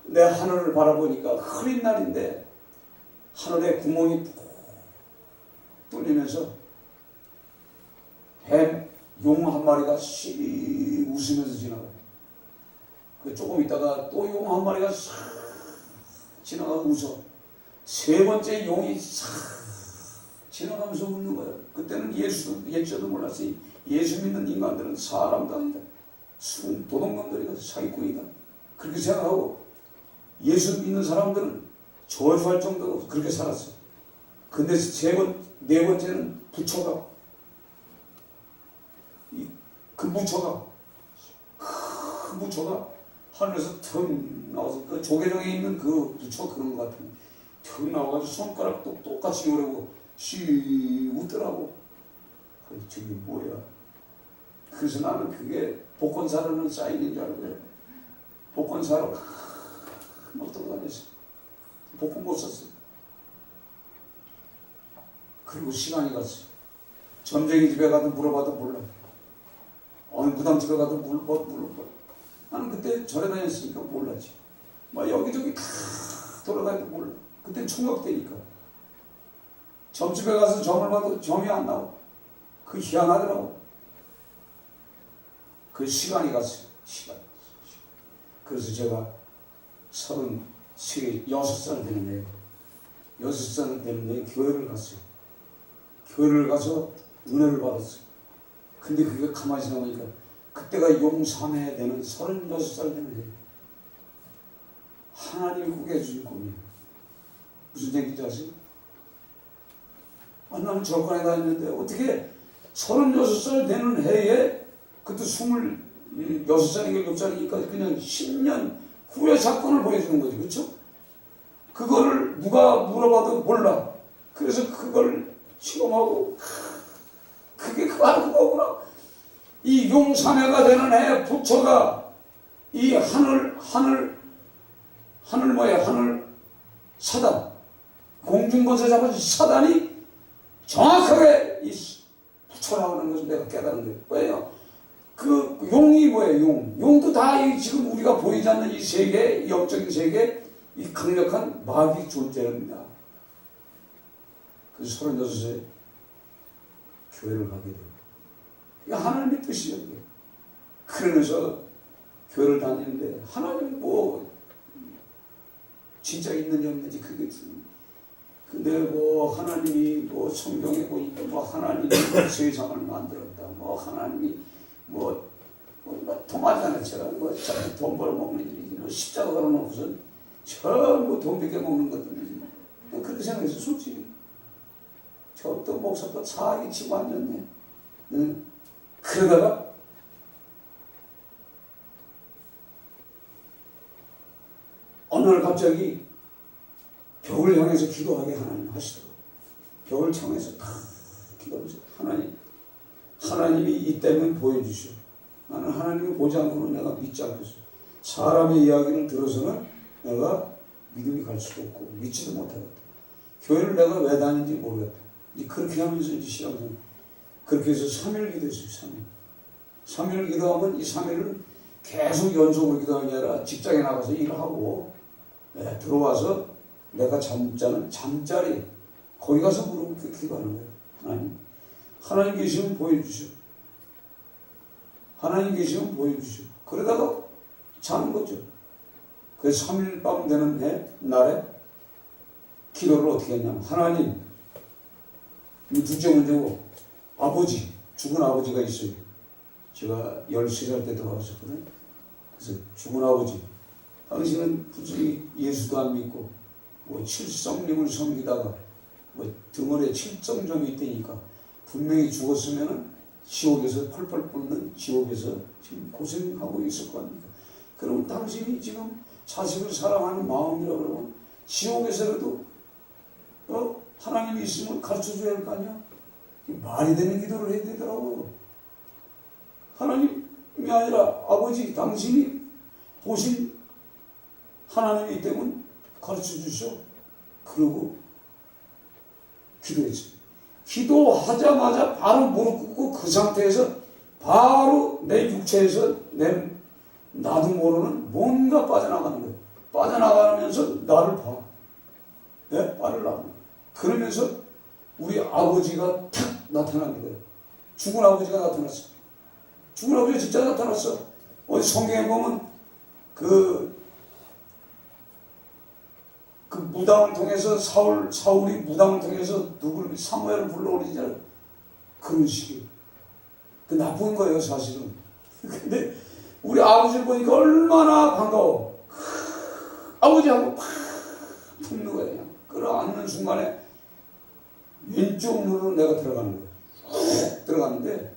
내 하늘을 바라보니까 흐린 날인데 하늘에 구멍이 푹 뚫리면서 용 한 마리가 씩 웃으면서 지나가요. 그 조금 있다가 또 용 한 마리가 싹 지나가고 웃어. 세 번째 용이 싹 지나가면서 웃는 거예요. 그때는 예수도 몰랐어요. 예수 믿는 인간들은 사람도 아니다. 도둑놈들이다. 사기꾼이다. 그렇게 생각하고 예수 믿는 사람들은 저주할 정도로 그렇게 살았어요. 근데 네 번째는 부처가, 그 무초가, 큰 무초가 하늘에서 턱 나와서 그 조계종에 있는 그 부처 그런 것 같은 턱 나와가지고 손가락도 똑같이 요래고 씩 웃더라고. 저게 뭐야? 그래서 나는 그게 복권 사려는 사인인 줄 알고요. 복권 사러 막 돌아다녔어. 복권 못 샀어. 그리고 시간이 갔어. 점쟁이 집에 가도 물어봐도 몰라. 어느 무당집에 가도 물어봐. 나는 그때 절에 다녔으니까 몰랐지. 막 여기저기 다 돌아다녀도 몰라. 그때 총각 때니까. 점집에 가서 점을 봐도 점이 안 나와. 그 희한하더라고. 그 시간이 갔어요. 시간. 그래서 제가 36살 되는데, 6살 되는데 교회를 갔어요. 교회를 가서 은혜를 받았어요. 근데 그게 가만히 생각하니까 그때가 용삼회 되는 36살 되는 해. 하나님이 꾸게 해주신 꿈이에요. 무슨 얘기인지 아세요? 나는 절간에 다녔는데 어떻게 36살 되는 해에, 그것도 26살인가 6살이니까 그냥 10년 후의 사건을 보여주는 거지. 그렇죠? 그거를 누가 물어봐도 몰라. 그래서 그걸 실험하고, 그게 바로 그거구나. 이 용삼회가 되는 해 부처가 이 하늘 사단, 공중권세 잡아준 사단이 정확하게 이 부처라고 하는 것을 내가 깨달은 거예요. 왜요? 그 용이 뭐예요? 용도 다 지금 우리가 보이지 않는 이 세계, 영적인 세계, 이 강력한 마귀 존재입니다. 그래서 36세 교회를 가게 돼요. 이게 하나님의 뜻이에요. 그러면서 교회를 다니는데 하나님 뭐 진짜 있는지 없는지 그게 근데 뭐 하나님이 뭐 성경에 보니까 뭐 하나님이 세상을 만들었다. 뭐 하나님이 뭐 도마자네처럼 돈 벌어먹는 일이지. 뭐 십자가 걸어놓고선 전부 돈 베껴 먹는 것들이지. 그렇게 생각해서 솔직히 저또 목사도 사기 치고 앉았네. 그러다가 어느 날 갑자기 벽을 향해서 기도하게 하나님 하시더라고요. 벽을 향해서 다 기도하면서 하나님이 이 때문에 보여주시오. 나는 하나님을 보지 않고는 내가 믿지 않겠어. 사람의 이야기를 들어서는 내가 믿음이 갈 수도 없고 믿지도 못하겠다. 교회를 내가 왜 다니는지 모르겠다. 이제 그렇게 하면서 이제 시작을 그렇게 해서 3일 기도했어요. 3일 기도하면 이 3일은 계속 연속으로 기도하는 게 아니라 직장에 나가서 일을 하고 들어와서 내가 잠자는 잠자리 거기 가서 무릎 꿇고 기도하는 거예요. 하나님 계시면 보여주시오. 하나님 계시면 보여주시오. 그러다가 자는 거죠. 그래서 3일 밤 되는 날에 기도를 어떻게 했냐면, 하나님, 둘째 문제고, 아버지, 죽은 아버지가 있어요. 제가 13살 때 돌아가셨거든요. 그래서 죽은 아버지, 당신은 굳이 예수도 안 믿고 뭐 칠성님을 섬기다가 뭐 등원에 칠성점이 있다니까 분명히 죽었으면은 지옥에서 펄펄 끓는 지옥에서 지금 고생하고 있을 거 아닙니까? 그러면 당신이 지금 자식을 사랑하는 마음이라 그러면 지옥에서라도 하나님이 있음을 가르쳐줘야 할 거 아니야? 말이 되는 기도를 해야 되더라고요. 하나님이 아니라 아버지 당신이 보신 하나님이 때문에 가르쳐주셔. 그러고 기도했어요. 기도하자마자 바로 무릎 꿇고 그 상태에서 바로 내 육체에서 나도 모르는 뭔가 빠져나가는 거예요. 빠져나가면서 나를 봐. 네? 빠르라고. 그러면서 우리 아버지가 탁 나타나는 거예요. 죽은 아버지가 나타났어. 죽은 아버지가 진짜 나타났어. 어디 성경에 보면 그 무당을 통해서 사울이 무당을 통해서 누구를 사무엘을 불러오리잖아요. 그런 식이에요. 그 나쁜 거예요 사실은. 근데 우리 아버지를 보니까 얼마나 반가워. 아버지하고 팍 붙는 거예요. 그냥 끌어안는 순간에 왼쪽 눈으로 내가 들어가는 거예요. 들어갔는데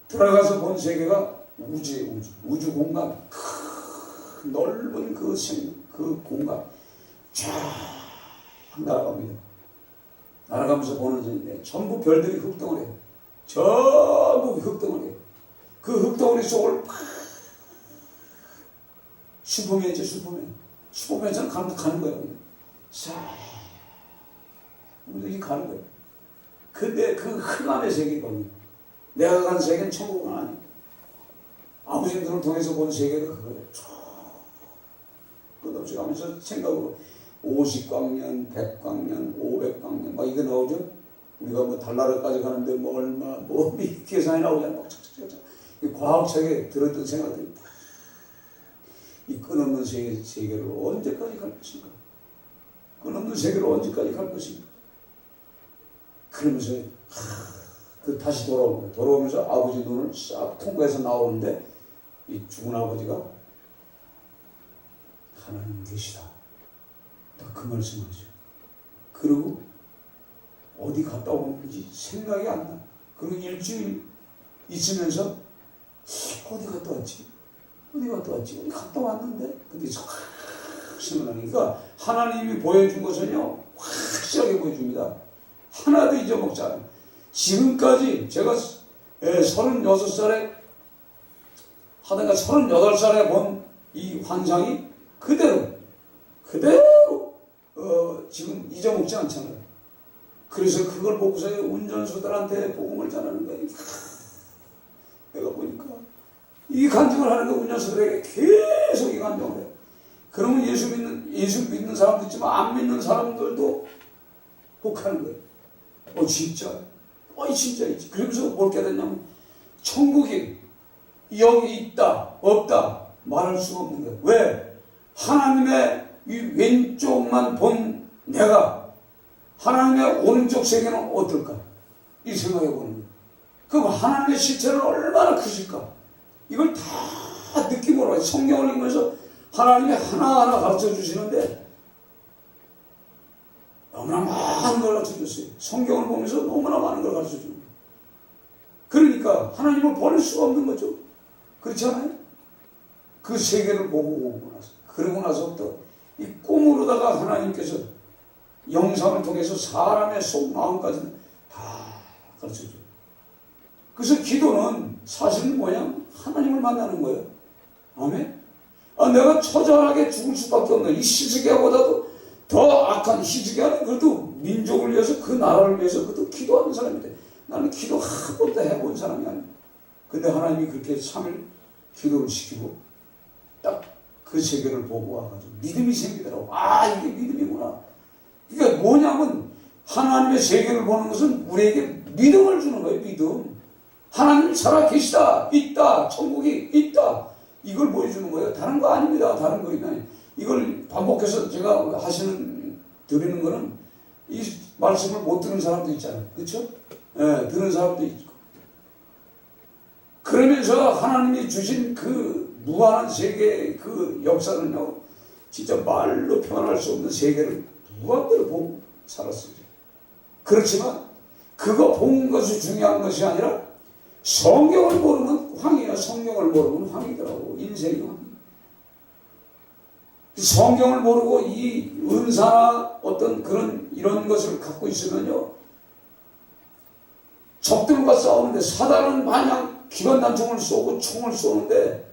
들어가서 본 세계가 우주예요. 우주 공간. 넓은 그 공간 쫙 날아갑니다. 날아가면서 보는 중인데 전부 별들이 흙덩어리예요. 전부 흙덩어리예요. 그 흙덩어리 속을 팍 슈퍼맨이죠. 슈퍼맨처럼 가는 거예요. 싹 이렇게 가는 거예요. 근데 그 흑암의 세계거든요. 내가 간 세계는 천국은 아니에요. 아버지 눈을 통해서 본 세계가 그거예요. 끝없이 가면서 생각으로 50광년, 100광년, 500광년 막 이게 나오죠. 우리가 뭐 달나라까지 가는데 뭐 얼마 뭐 계산이 나오잖아요. 막 착착착착. 과학책에 들었던 생각들이 이 끝없는 세계를 언제까지 갈 것인가? 끝없는 세계를 언제까지 갈 것인가? 그러면서 다시 돌아오면서 아버지 눈을 싹 통과해서 나오는데 이 죽은 아버지가 하나님 계시다. 딱 그 말씀하죠. 그리고 어디 갔다 오는지 생각이 안 나. 그리고 일주일 있으면서 어디 갔다 왔지? 어디 갔다 왔는데? 근데 생각나니까 하나님이 보여준 것은요 확실하게 보여줍니다. 하나도 잊어먹지 않아요. 지금까지 제가 36살에 하다가 38살에 본 이 환상이 그대로 지금 잊어먹지 않잖아요. 그래서 그걸 보고서 운전수들한테 복음을 전하는 거예요. 내가 보니까 이 간증을 하는 거 운전수들에게 계속 이 간증을 해요. 그러면 예수 믿는 사람도 있지만 안 믿는 사람들도 혹하는 거예요. 진짜? 진짜 있지. 그러면서 뭘 깨닫냐면 천국이 여기 있다 없다 말할 수가 없는 거예요. 왜? 하나님의 이 왼쪽만 본 내가 하나님의 오른쪽 세계는 어떨까? 이 생각해 보는 거예요. 그럼 하나님의 실체는 얼마나 크실까? 이걸 다 느낌으로 해요. 성경을 읽으면서 하나님이 하나하나 가르쳐 주시는데 너무나 많은 걸 가르쳐 줬어요. 성경을 보면서 너무나 많은 걸 가르쳐 줍니다. 그러니까 하나님을 버릴 수가 없는 거죠. 그렇지 않아요? 그 세계를 보고 그러고 나서부터 이 꿈으로다가 하나님께서 영상을 통해서 사람의 속 마음까지는 다 가르쳐 줘요. 그래서 기도는 사실은 뭐냐? 하나님을 만나는 거예요. 아멘? 내가 처절하게 죽을 수밖에 없는 이 히스기야보다도 더 악한 히스기야는 그래도 민족을 위해서 그 나라를 위해서 그래도 기도하는 사람인데 나는 기도 한 번도 해본 사람이 아니야. 근데 하나님이 그렇게 3일 기도를 시키고 딱 그 세계를 보고 와가지고 믿음이 생기더라고. 이게 믿음이구나. 그러니까 뭐냐면 하나님의 세계를 보는 것은 우리에게 믿음을 주는 거예요. 믿음. 하나님 살아계시다. 있다. 천국이 있다. 이걸 보여주는 거예요. 다른 거 아닙니다. 다른 거 있나요? 이걸 반복해서 제가 드리는 거는 이 말씀을 못 듣는 사람도 있잖아요. 그렇죠? 듣는 사람도 있고. 그러면서 하나님이 주신 그 무한한 세계의 그 역사는요, 진짜 말로 표현할 수 없는 세계를 무한대로 보고 살았어요. 그렇지만 그거 본 것이 중요한 것이 아니라 성경을 모르면 황이야. 성경을 모르면 황이더라고. 인생이 황. 성경을 모르고 이 은사나 어떤 그런 이런 것을 갖고 있으면요, 적들과 싸우는데 사단은 마냥 기관단총을 쏘고 총을 쏘는데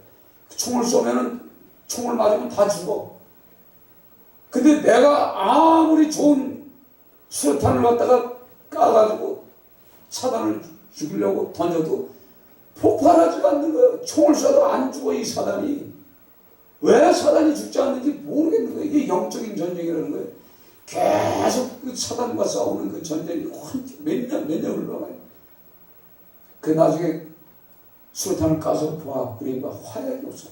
총을 쏘면은 총을 맞으면 다 죽어. 근데 내가 아무리 좋은 수류탄을 갖다가 까가지고 사단을 죽이려고 던져도 폭발하지가 않는 거예요. 총을 쏴도 안 죽어 이 사단이. 왜 사단이 죽지 않는지 모르겠는 거예요. 이게 영적인 전쟁이라는 거예요. 계속 그 사단과 싸우는 그 전쟁이 몇 년 흘러가요. 그 나중에 수류탄을 까서 봐. 그러니까 화약이 없어.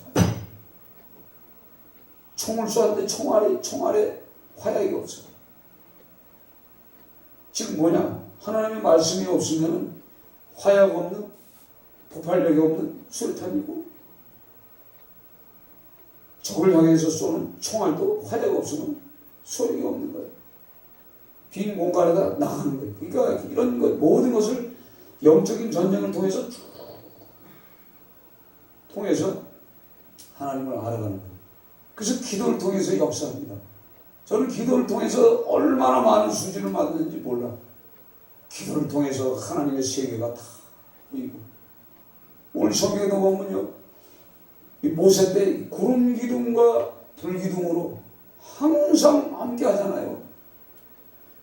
총을 쏘았는데 총알에 화약이 없어. 지금 뭐냐? 하나님의 말씀이 없으면 화약 없는, 폭발력이 없는 수류탄이고, 적을 향해서 쏘는 총알도 화약 없으면 소용이 없는 거예요. 빈 공간에다 나가는 거예요. 그러니까 이런 것, 모든 것을 영적인 전쟁을 통해서 하나님을 알아가는 거예요. 그래서 기도를 통해서 역사합니다. 저는 기도를 통해서 얼마나 많은 수준을 받는지 몰라. 기도를 통해서 하나님의 세계가 다 보이고, 오늘 성경에도 보면요, 이 모세 때 구름 기둥과 불 기둥으로 항상 함께 하잖아요.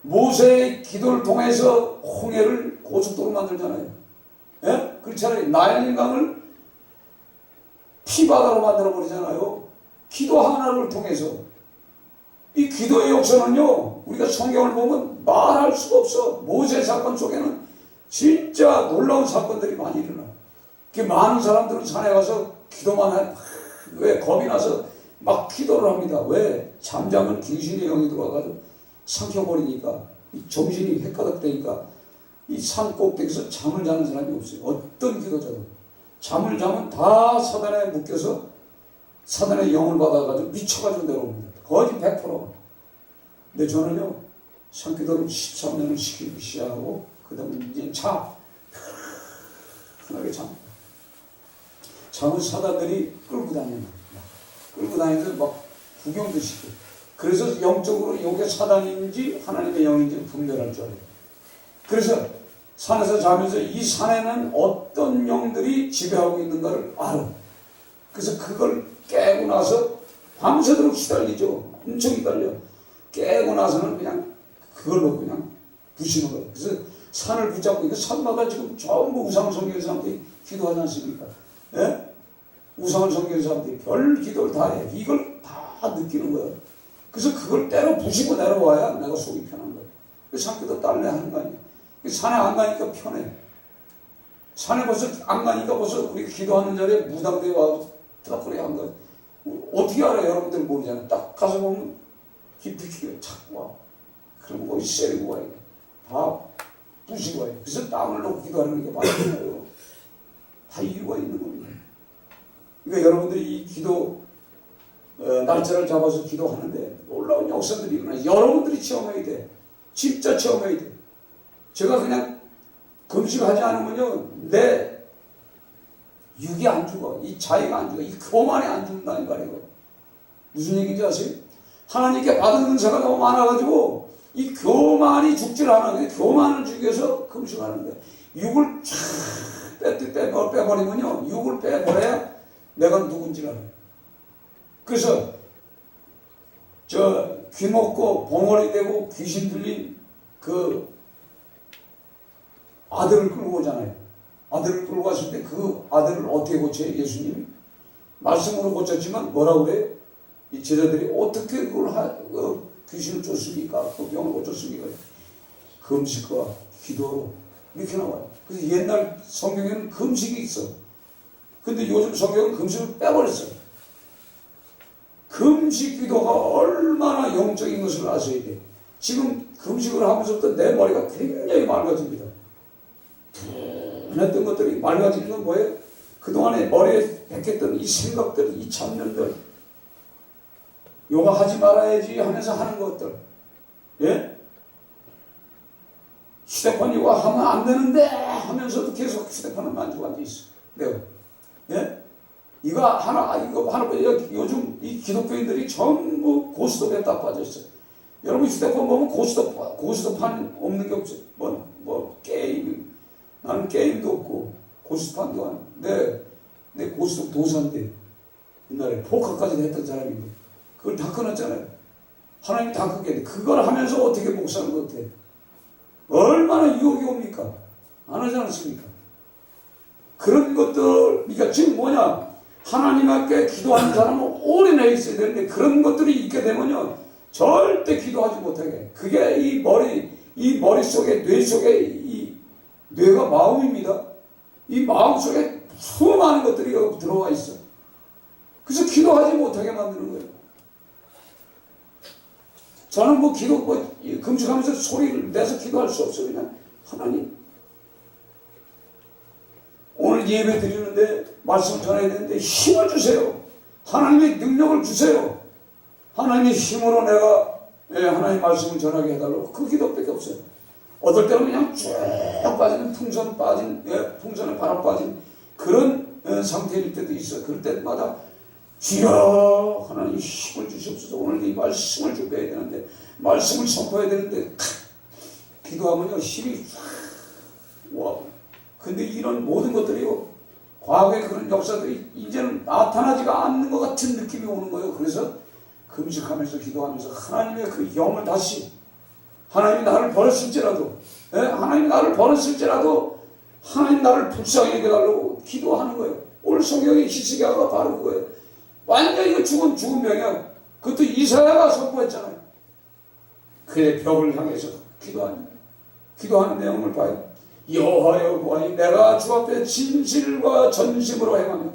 모세의 기도를 통해서 홍해를 고속도로 만들잖아요. 예? 그렇잖아요. 나일강을 피바다로 만들어 버리잖아요. 기도 하나를 통해서. 이 기도의 역사는요, 우리가 성경을 보면 말할 수가 없어. 모세 사건 속에는 진짜 놀라운 사건들이 많이 일어나. 많은 사람들은 산에 가서 기도만 해. 왜? 겁이 나서 막 기도를 합니다. 왜? 잠자면 귀신의 영이 들어와가지고 삼켜버리니까, 이 정신이 헷가닥대니까 이 산 꼭대기에서 잠을 자는 사람이 없어요. 어떤 기도자도. 잠을 자면 다 사단에 묶여서 사단의 영을 받아가지고 미쳐가지고 내려옵니다. 거의 100%. 근데 저는요, 산기도를 13년을 시키기 시작하고, 그 다음에 이제 편하게 잠. 잠은 사단들이 끌고 다닙니다. 끌고 다니면서 막 구경도 시키고. 그래서 영적으로 이게 사단인지 하나님의 영인지 분별할 줄 알아요. 그래서 산에서 자면서 이 산에는 어떤 영들이 지배하고 있는가를 알아. 그래서 그걸 깨고 나서 밤새도록 시달리죠. 엄청 기다려. 깨고 나서는 그냥 그걸로 그냥 부시는 거예요. 그래서 산을 붙잡고, 이거 산마다 지금 전부 우상을 섬기는 사람들이 기도하지 않습니까? 예? 우상을 섬기는 사람들이 별 기도를 다 해. 이걸 다 느끼는 거예요. 그래서 그걸 때려 부시고 내려와야 내가 속이 편한 거예요. 산기도 딸래 하는 거 아니에요. 산에 안 가니까 편해. 산에 벌써 안 가니까 벌써 우리 기도하는 자리에 무당대에 와서 트라프레 한 거예요. 어떻게 알아요? 여러분들 모르잖아요. 딱 가서 보면 깊이 찾고 와. 그럼 거기 세리고 와요. 다 부시고 와요. 그래서 땀을 놓고 기도하는 게 맞는 거예요. 다 이유가 있는 겁니다. 그러니까 여러분들이 이 기도 날짜를 잡아서 기도하는데 놀라운 역사들이 일어나요. 여러분들이 체험해야 돼. 진짜 체험해야 돼. 제가 그냥 금식하지 않으면요, 내 육이 안 죽어. 이 자의가 안 죽어. 이 교만이 안 죽는다는 말이에요. 무슨 얘기인지 아세요? 하나님께 받은 은사가 너무 많아가지고 이 교만이 죽질 않아. 교만을 죽기 위해서 금식하는 거예요. 육을 쫙 빼버리면요, 육을 빼버려야 내가 누군지 알아요. 그래서 귀 먹고 봉어리 되고 귀신 들린 그 아들을 끌고 오잖아요. 아들을 끌고 왔을 때 그 아들을 어떻게 고쳐요? 예수님이 말씀으로 고쳤지만 뭐라고 그래요? 이 제자들이 어떻게 그걸 귀신을 쫓습니까? 그 병을 고쳤습니까? 금식과 기도로 이렇게 나와요. 그래서 옛날 성경에는 금식이 있어. 근데 요즘 성경은 금식을 빼버렸어요. 금식 기도가 얼마나 영적인 것을 아셔야 돼. 지금 금식을 하면서부터 내 머리가 굉장히 맑아집니다. 둔했던 것들이 맑아지는 건 뭐예요? 그동안에 머리에 백했던 이 생각들, 이 잡념들, 요가 하지 말아야지 하면서 하는 것들, 예? 휴대폰 이거 하면 안 되는데 하면서도 계속 휴대폰을 만지고 앉아있어. 내가. 예? 이거 하나, 요즘 이 기독교인들이 전부 고스톱에 딱 빠져있어. 여러분 휴대폰 보면 고스톱판 없는 게 없죠. 게임. 나는 게임도 없고, 고스톱판도 안. 내 고스톱 도사인데, 옛날에 포커까지 했던 사람인데, 그걸 다 끊었잖아요. 하나님이 다 끊게 돼. 그걸 하면서 어떻게 목사는 것 같아? 얼마나 유혹이 옵니까? 안 하지 않습니까? 그런 것들, 그러니까 지금 뭐냐? 하나님 앞에 기도하는 사람은 오래나 있어야 되는데 그런 것들이 있게 되면요. 절대 기도하지 못하게. 그게 이 머릿속에, 뇌 속에, 이 뇌가 마음입니다. 이 마음 속에 수많은 것들이 들어와 있어. 그래서 기도하지 못하게 만드는 거예요. 저는 금식하면서 소리를 내서 기도할 수 없어요. 그냥 하나님. 오늘 예배 드리는데 말씀을 전해야 되는데 힘을 주세요. 하나님의 능력을 주세요. 하나님의 힘으로 내가 하나님 말씀을 전하게 해달라고 그 기도밖에 없어요. 어떨 때는 그냥 쭉 빠지는 풍선에 바람 빠진 그런 상태일 때도 있어요. 그럴 때마다 주여 하나님 힘을 주시옵소서. 오늘 이 말씀을 준비해야 되는데 말씀을 선포해야 되는데 기도하면요 힘이 와. 근데 이런 모든 것들이요 과거의 그런 역사들이 이제는 나타나지가 않는 것 같은 느낌이 오는 거예요. 그래서 금식하면서 기도하면서 하나님의 그 영을 다시 하나님이 나를 버렸을지라도 하나님이 나를 버렸을지라도 하나님 나를 불쌍히 여겨달라고 기도하는 거예요. 오늘 성경의 히스기야가 바로 그거예요. 완전히 이거 죽은 병이야. 그것도 이사야가 선포했잖아요. 그의 벽을 향해서 기도하는 내용을 봐요. 여호와여 보아니 내가 주 앞에 진실과 전심으로 행하며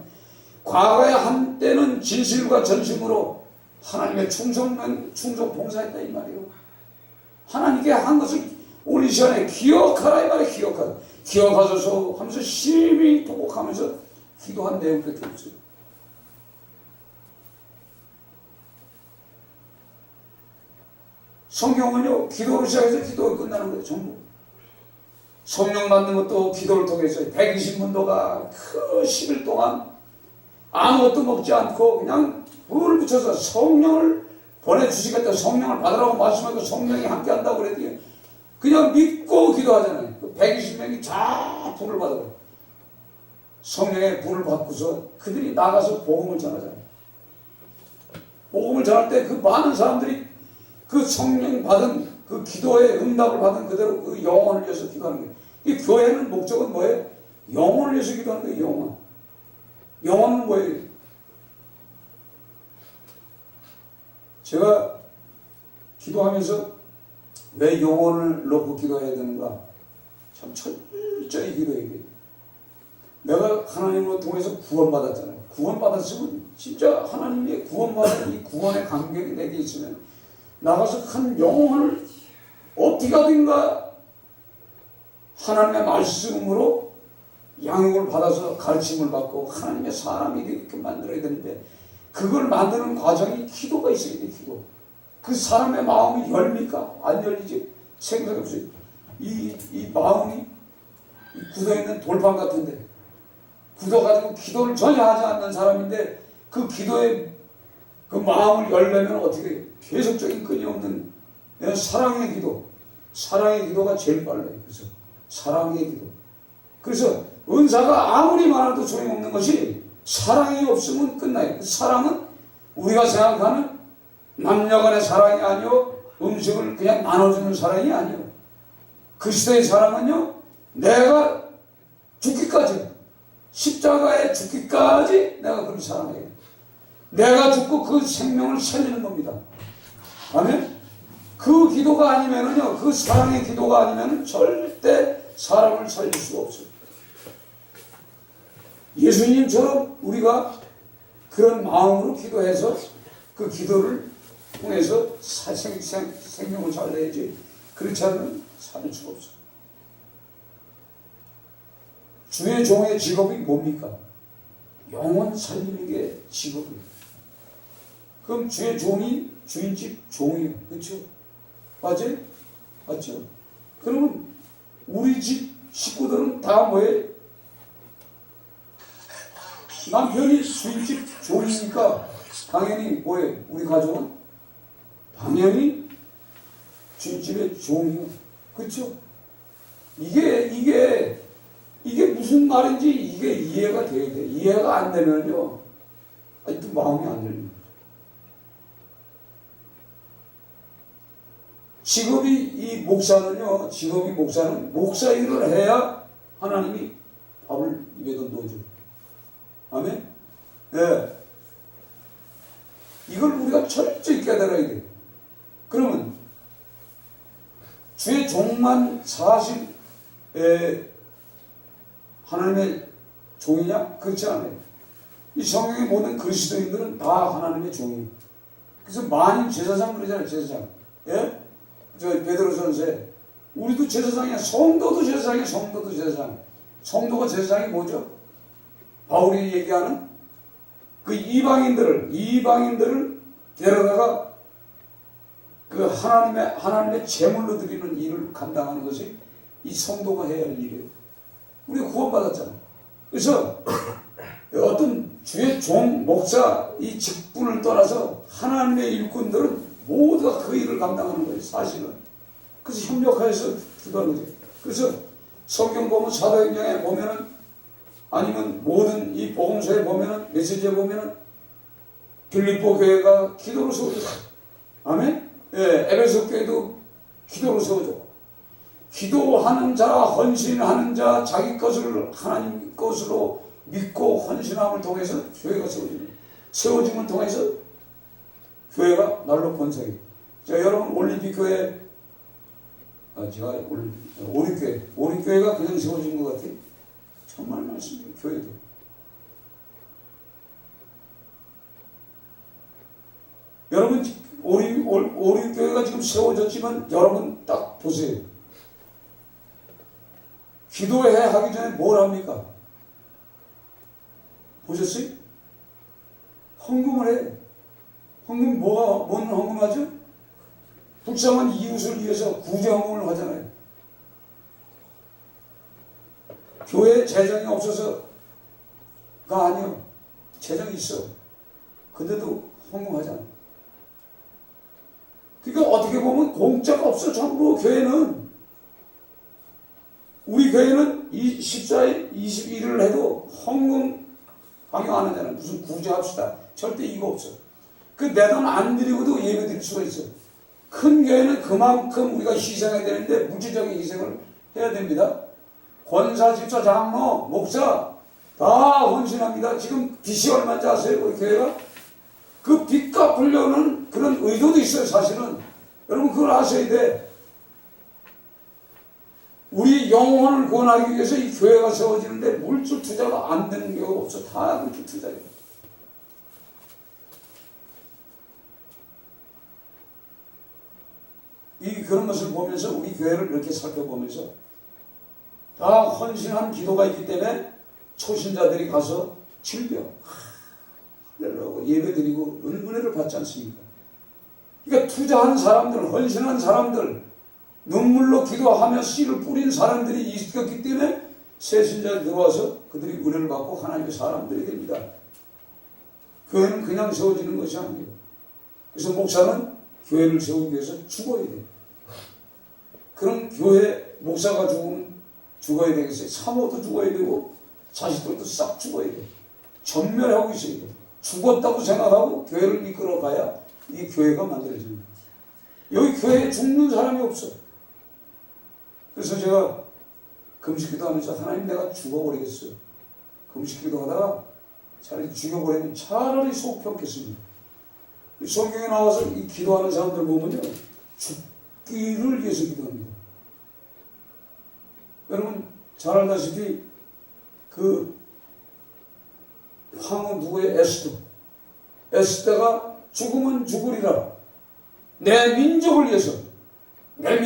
과거에 한때는 진실과 전심으로 하나님의 충성 봉사했다 이 말이에요. 하나님께 한 것을 오늘 이 시간에 기억하라 이 말이에요. 기억하소서 하면서 심히 통곡하면서 기도한 내용밖에 없어요. 성경은요 기도로 시작해서 기도가 끝나는 거예요. 전부. 성령 받는 것도 기도를 통해서 120문도가 그 10일 동안 아무것도 먹지 않고 그냥 불을 붙여서 성령을 보내주시겠다. 성령을 받으라고 말씀하고 성령이 함께 한다고 그랬더니 그냥 믿고 기도하잖아요. 120명이 다 불을 받아요. 성령의 불을 받고서 그들이 나가서 복음을 전하잖아요. 복음을 전할 때 그 많은 사람들이 그 성령 받은 그 기도의 응답을 받은 그대로 그 영혼을 위해서 기도하는 거예요. 이 교회는 목적은 뭐예요? 영혼을 위해서 기도하는 거예요. 영혼. 영혼은 뭐예요? 제가 기도하면서 왜 영혼을 놓고 기도해야 되는가? 참 철저히 기도해야 돼요. 내가 하나님을 통해서 구원받았잖아요. 구원받았으면 진짜 하나님의 구원받은 이 구원의 감격이 내게 있으면 나가서 한 영혼을 어떻게 하든가 하나님의 말씀으로 양육을 받아서 가르침을 받고 하나님의 사람이 이렇게 만들어야 되는데 그걸 만드는 과정이 기도가 있어야 돼. 기도. 그 사람의 마음이 열립니까? 안 열리지. 생각해 보세요. 이 마음이 굳어있는 돌판 같은데 굳어가지고 기도를 전혀 하지 않는 사람인데 그 기도에 그 마음을 열려면 어떻게 해요? 계속적인 끊임없는 사랑의 기도. 사랑의 기도가 제일 빨라요. 그래서 사랑의 기도. 그래서 은사가 아무리 많아도 소용없는 것이 사랑이 없으면 끝나요. 사랑은 우리가 생각하는 남녀간의 사랑이 아니요 음식을 그냥 나눠주는 사랑이 아니요 그리스도의 사랑은요 내가 죽기까지 십자가에 죽기까지 내가 그를 사랑해요. 내가 죽고 그 생명을 살리는 겁니다. 아멘? 그 기도가 아니면은요, 그 사랑의 기도가 아니면은 절대 사람을 살릴 수가 없어요. 예수님처럼 우리가 그런 마음으로 기도해서 그 기도를 통해서 생명을 살려야지. 그렇지 않으면 살릴 수가 없어요. 주의 종의 직업이 뭡니까? 영혼 살리는 게 직업이에요. 그럼 주의 종이 주인집 종이에요. 그렇죠? 맞아요? 맞죠? 그러면 우리 집 식구들은 다 뭐예요? 남편이 주인집 종이니까 당연히 뭐예요? 우리 가족은 당연히 주인집의 종이요. 그렇죠? 이게 무슨 말인지 이게 이해가 돼야 돼. 이해가 안 되면요, 아직도 마음이 안 들립니다. 직업이 목사는 목사 일을 해야 하나님이 밥을 입에다 넣어줘. 아멘? 네. 이걸 우리가 철저히 깨달아야 돼. 그러면 주의 종만 사실 하나님의 종이냐? 그렇지 않아요. 이 성경의 모든 그리스도인들은 다 하나님의 종이에요. 그래서 만인 제사장 그러잖아요. 제사장. 예? 저 베드로 전서에 우리도 제사장이야. 성도도 제사장이야. 성도도 제사장. 성도가 제사장이 뭐죠? 바울이 얘기하는 그 이방인들을 데려다가 그 하나님의 제물로 드리는 일을 감당하는 것이 이 성도가 해야 할 일이에요. 우리가 구원받았잖아. 그래서 어떤 주의 종, 목사 이 직분을 떠나서 하나님의 일꾼들은 모두가 그 일을 감당하는 거예요. 사실은. 그래서 협력하여서 기도하는 거죠. 그래서 성경 보면 사도행전에 보면은 아니면 모든 이 복음서에 보면은 메시지에 보면은 빌립보 교회가 기도로 세워졌다. 아멘? 예, 에베소 교회도 기도로 세워졌고, 기도하는 자, 헌신하는 자, 자기 것을 하나님 것으로 믿고 헌신함을 통해서 교회가 세워짐을 통해서 교회가 날로 번성해. 자, 여러분 올림픽 교회, 오림교회가 그냥 세워진 것 같아요. 정말 많습니다. 교회도. 여러분 오림교회가 지금 세워졌지만 여러분 딱 보세요. 기도회 하기 전에 뭘 합니까? 보셨어요? 헌금을 해. 헌금 뭔 헌금하죠? 불쌍한 이웃을 위해서 구제 헌금을 하잖아요. 교회 재정이 없어서가 아니요. 재정이 있어. 근데도 헌금하잖아. 그러니까 어떻게 보면 공짜가 없어. 전부 교회는. 우리 교회는 14일, 21일을 해도 헌금 강요 안 하잖아요. 무슨 구제합시다. 절대 이거 없어. 그 내 돈 안 드리고도 예배 드릴 수가 있어. 큰 교회는 그만큼 우리가 희생해야 되는데 물질적인 희생을 해야 됩니다. 권사, 집사, 장로, 목사 다 헌신합니다. 지금 빚이 얼마인지 아세요? 우리 교회가? 그 빚 갚으려는 그런 의도도 있어요. 사실은. 여러분 그걸 아셔야 돼. 우리 영혼을 구원하기 위해서 이 교회가 세워지는데 물질 투자가 안 되는 경우가 없어. 다 물질 투자예요. 그런 것을 보면서 우리 교회를 이렇게 살펴보면서 다 헌신한 기도가 있기 때문에 초신자들이 가서 즐겨 할렐루야 예배드리고 은혜를 받지 않습니까? 그러니까 투자한 사람들, 헌신한 사람들, 눈물로 기도하며 씨를 뿌린 사람들이 있었기 때문에 새 신자들이 들어와서 그들이 은혜를 받고 하나님의 사람들이 됩니다. 교회는 그냥 세워지는 것이 아니에요. 그래서 목사는 교회를 세우기 위해서 죽어야 돼요. 그럼 교회 목사가 죽으면 죽어야 되겠어요. 사모도 죽어야 되고 자식들도 싹 죽어야 돼요. 전멸하고 있어야 돼요. 죽었다고 생각하고 교회를 이끌어 가야 이 교회가 만들어집니다. 여기 교회에 죽는 사람이 없어. 그래서 제가 금식기도 하면서 하나님 내가 죽어버리겠어요. 금식기도 하다가 차라리 죽여버리면 차라리 속 편겠습니다. 성경에 나와서 이 기도하는 사람들 보면요. 죽기를 위해서 기도합니다. 여러분 잘 알다시피 그 황후 누구의 에스더가 죽으면 죽으리라. 내 민족을 위해서 유대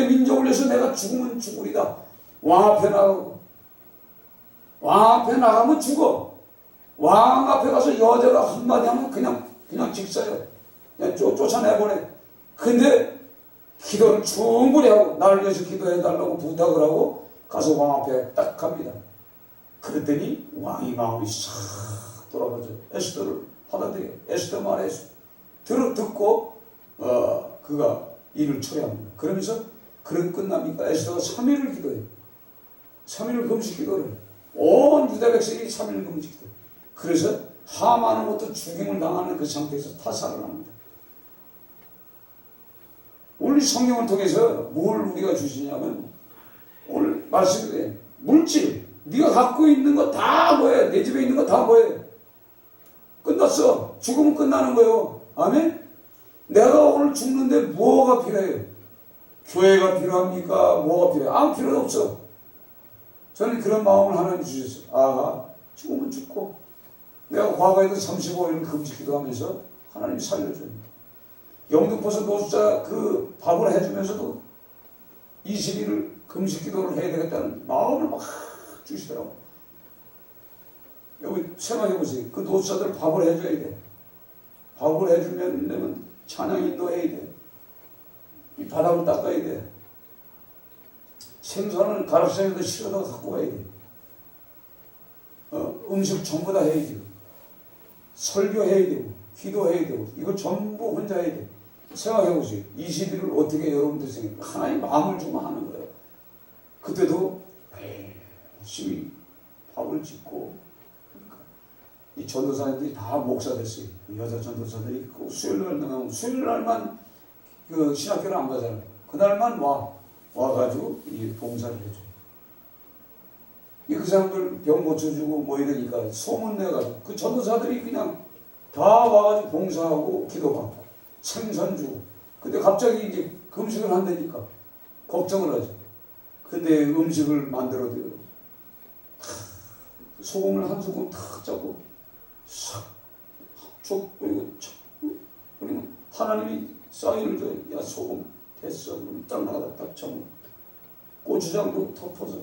민족을 위해서 내가 죽으면 죽으리다. 왕 앞에 나가면 죽어. 왕 앞에 가서 여자가 한마디 하면 그냥 직사요. 그냥 쫓아내보내. 근데 기도를 충분히 하고 나를 위해서 기도해달라고 부탁을 하고 가서 왕 앞에 딱 갑니다. 그랬더니 왕이 마음이 싹 돌아가죠. 에스더를 받아들여. 에스더 말에 듣고 그가 일을 처리합니다. 그러면서 그런 끝납니까? 에스더가 3일을 기도해요. 3일을 금식 기도를 해요. 온 유다 백성이 3일 금식 기도해요. 그래서 하만은 것도 죽임을 당하는 그 상태에서 다 살아납니다. 오늘 성경을 통해서 뭘 우리가 주시냐면 오늘 말씀에 물질 네가 갖고 있는 거 다 뭐해? 내 집에 있는 거 다 뭐해? 끝났어. 죽으면 끝나는 거예요. 아멘? 내가 오늘 죽는데 뭐가 필요해요? 교회가 필요합니까? 뭐가 필요해요? 아무 필요도 없어. 저는 그런 마음을 하나님 주셨어요. 아, 죽으면 죽고 내가 과거에도 35일 금식 기도하면서 하나님이 살려줍니다. 영등포서 노숙자 그 밥을 해주면서도 20일을 금식 기도를 해야 되겠다는 마음을 막 주시더라고요. 여기 생각해보세요. 그 노숙자들 밥을 해줘야 돼. 밥을 해주면 찬양 인도해야 돼. 이 바닥을 닦아야 돼. 생선을 가락상에다 실어다 갖고 와야 돼. 음식 전부 다 해야 돼. 설교해야 되고 기도해야 되고 이거 전부 혼자 해야 돼. 생각해보세요. 20일을 어떻게 여러분들 생각해요? 하나님 마음을 주고 하는 거예요. 그때도 열심히 밥을 짓고 그러니까 이 전도사님들이 다 목사 됐어요. 여자 전도사들이 있고 수요일 날만 그 신학교를 안 가잖아요. 그날만 와가지고 이 봉사를 해줘요. 그 사람들 병 고쳐주고 뭐 이러니까 소문내가지고 그 전도사들이 그냥 다 와가지고 봉사하고 기도받고 생선 주고. 근데 갑자기 이제 금식을 한다니까 걱정을 하죠. 근데 음식을 만들어줘요. 소금을 한 소금 탁 짜고 싹쭉 뿌리고 착 뿌리면 하나님이 사인을 줘요. 야 소금 됐어. 그럼 딱 나가다 딱 쳐먹어. 고추장도 덮어서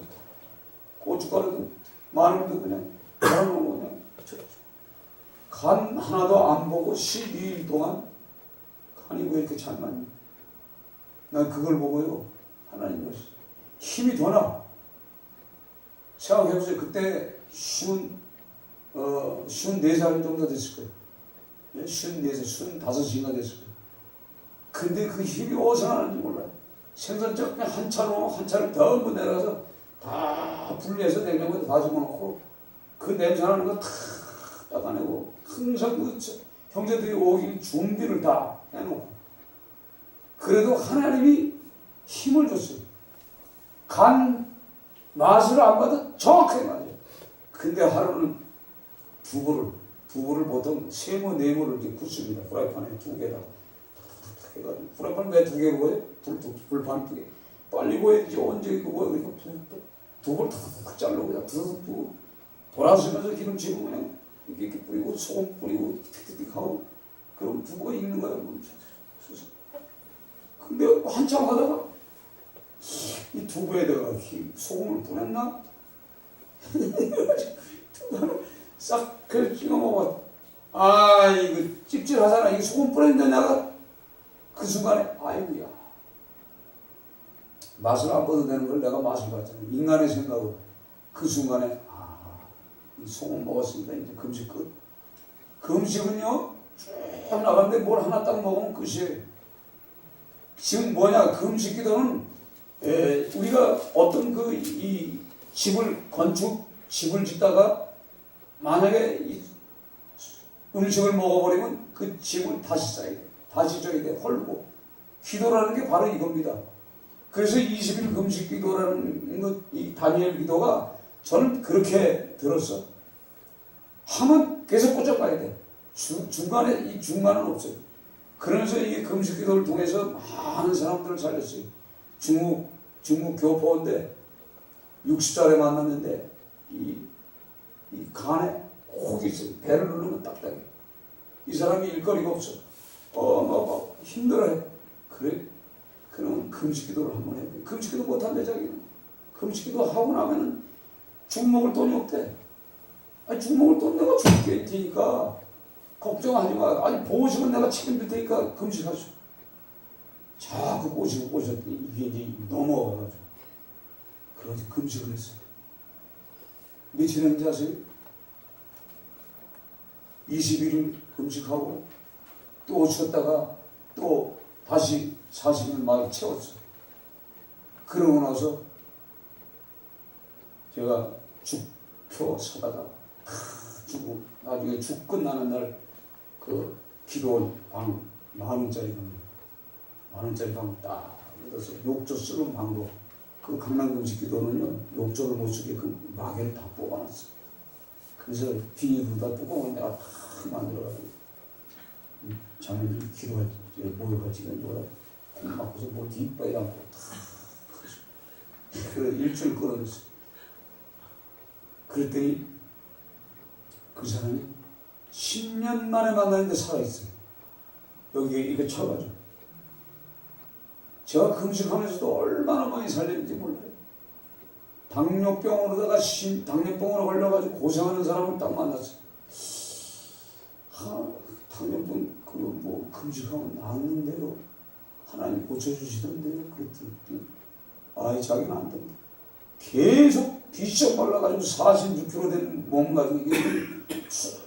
고춧가루도 마늘도 그냥 갈아놓은 그냥 간 하나도 안 보고 12일 동안 간이 왜 이렇게 잘 맞니? 난 그걸 보고요. 하나님 힘이 더 나. 생각해보세요. 그때 54살 정도 됐을 거예요. 54살, 55인가 됐을 거예요. 근데 그 힘이 어디서 나는지 몰라요. 생선적 그냥 한 차를 전부 내려서 다 분리해서 냉장고에 다 집어넣고 그 냄새 나는 거 다 닦아내고 항상 그 형제들이 오길 준비를 다 해놓고 그래도 하나님이 힘을 줬어요. 간 맛을 안 봐도 정확하게 맞아요. 근데 하루는 두부를 보통 세모 네모를 이렇게 굽습니다. 프라이팬에 2개에다가 해가지고 프라이팬 왜 2개 구워요? 불판 2개 빨리 구워야지 언제 구워요? 그러니까 두부를 탁탁 자르고 그냥 툭툭 두고 돌아서면서 기름 집으면 그냥 이렇게 뿌리고 소금 뿌리고 틱틱틱 하고 그럼 두부가 익는 거예요. 근데 한참 하다가 이 두부에다가 소금을 뿌렸나? 두부를 싹 그래 찍어 먹어. 아 이거 찝찝하잖아. 이거 소금 뿌렸는데 내가 그 순간에 아이고야 맛을 안 봐도 되는 걸 내가 맛을 봤잖아. 인간의 생각으로 그 순간에 이 소금 먹었습니다. 이제 금식 끝. 금식은요 쭉 나가는데 뭘 하나 딱 먹으면 끝이에요. 지금 뭐냐 금식 기도는 우리가 어떤 이 집을 짓다가 만약에 이 음식을 먹어버리면 그 집을 다시 쌓아야 돼. 다시 져야 돼. 헐고. 기도라는 게 바로 이겁니다. 그래서 20일 금식 기도라는 것, 이 다니엘 기도가 저는 그렇게 들었어. 하면 계속 꽂아가야 돼. 중간에, 이 중간은 없어요. 그러면서 이 금식 기도를 통해서 많은 사람들을 살렸어요. 중국 교포인데 60살에 만났는데 이 간에 혹이 있어요. 배를 누르면 딱딱해. 이 사람이 일거리가 없어. 막 힘들어해. 그래. 그러면 금식 기도를 한번 해야 돼. 금식 기도 못한대 자기는. 금식 기도 하고 나면은 죽 먹을 돈이 없대. 아니 죽 먹을 돈 내가 줄게 테니까 걱정하지 마. 아니 보호식은 내가 책임질 테니까 금식하시오. 자꾸 꼬셨더니 이게 이제 넘어가가지고 그래서 금식을 했어요. 며칠 했는지 아세요? 20일을 금식하고 또 쉬었다가 또 다시 40일 만에 채웠어요. 그러고 나서 제가 죽표 사다가 주고 나중에 죽 끝나는 날 그 기도원 방 10,000원짜리 겁니다. 10,000원짜리 방 딱 얻어서 욕조 쓰는 방법. 그 강남금식 기도는요 욕조를 못 쓰게끔 마개를 다 뽑아놨어요. 그래서 비닐로다 뚜껑을 내가 다 만들어가지고 자매들 기도할 때 모여가지고 뭐라 콩 맞고서 뭘 뒷바이 않고 다 그 일주일 끌어냈어요. 그랬더니 그 사람이 10년 만에 만났는데 살아있어요. 여기에 이거 쳐가지고 제가 금식하면서도 얼마나 많이 살렸는지 몰라요. 당뇨병으로다가 당뇨병으로 걸려가지고 고생하는 사람을 딱 만났어요. 당뇨병 뭐 금식하면 나았는데요. 하나님 고쳐주시던데요. 그랬더니 아이 자기는 안 된다. 계속 비쩍 말라가지고 46kg 된 몸 가지고 이게 쑥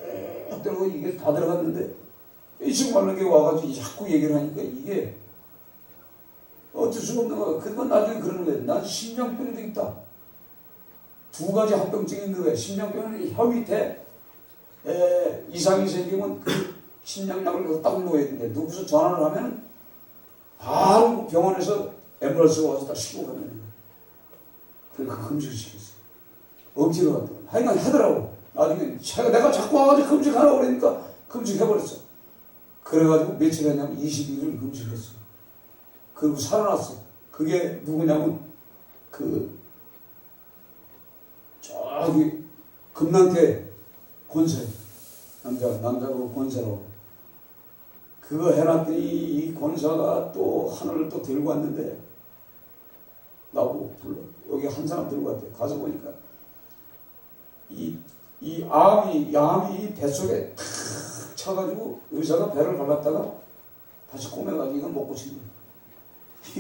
들고 이게 다 들어갔는데 비쩍 말른 게 와가지고 자꾸 얘기를 하니까 이게 어쩔 수가 없는 거야. 그건 나중에 그러는 거야. 난 심장병도 있다. 2가지 합병증이 있는 거야. 심장병은 혀 밑에 이상이 생기면 그 심장약을 딱 놓아야 되는데 누구서 전화를 하면 바로 병원에서 앰뷸런스가 와서 딱 싣고 가는 거야. 그러니까 금식을 시켰어. 억지로 하더라고. 하여간 하더라고. 나중에 내가 자꾸 와가지고 금식하라고 그러니까 금식해버렸어. 그래가지고 며칠 했냐면 22일을 금식했어. 그리고 살아났어. 그게 누구냐면 저기 금난태 권세 남자고 권세라고 그거 해놨더니 이 권사가 또 하늘을 또 들고 왔는데 나보고 불러. 여기 한 사람 들고 왔대. 가서 보니까 이 암이 뱃속에 탁 차가지고 의사가 배를 갈랐다가 다시 꼬매가지고 이건 못 고친 거야.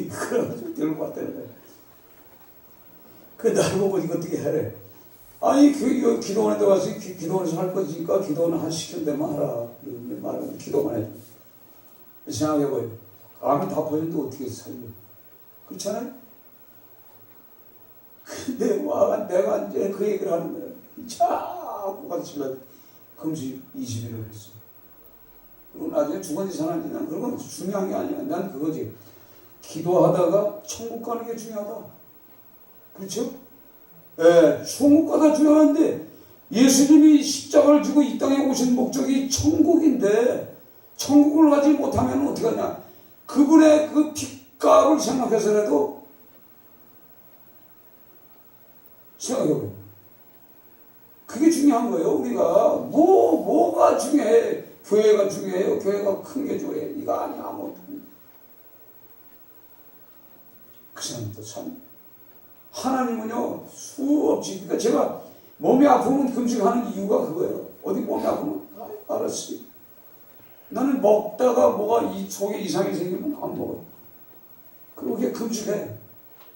그래가지고 들고 왔다는 거야. 그 날 보고 이거 어떻게 해래? 아니 기도원에 들어가서 기도원에서 할 거니까 기도원은 한 시킨 데만 하라. 말은 기도만 해줘. 생각해봐요. 암이 다 보였는데 어떻게 살려? 그렇잖아요? 근데 내가 이제 그 얘기를 하는 거야. 자꾸 같이 금식 20일을 했어. 그리고 나중에 죽었는지 살았는지 난 그런 건 중요한 게 아니야. 난 그거지. 기도하다가 천국 가는 게 중요하다. 그렇죠? 예, 천국 가다 중요한데 예수님이 십자가를 지고 이 땅에 오신 목적이 천국인데 천국을 가지 못하면 어떻게 하냐. 그분의 그 핏값을 생각해서라도 생각해봐요. 그게 중요한 거예요. 우리가 뭐가 중요해. 교회가 중요해요. 교회가 큰 게 중요해. 이거 아니야. 그 사람도 참 하나님은요 수없이 그러니까 제가 몸이 아프면 금식하는 이유가 그거예요. 어디 몸이 아프면 알았어요. 나는 먹다가 뭐가 이 속에 이상이 생기면 안 먹어요. 그렇게 금식해.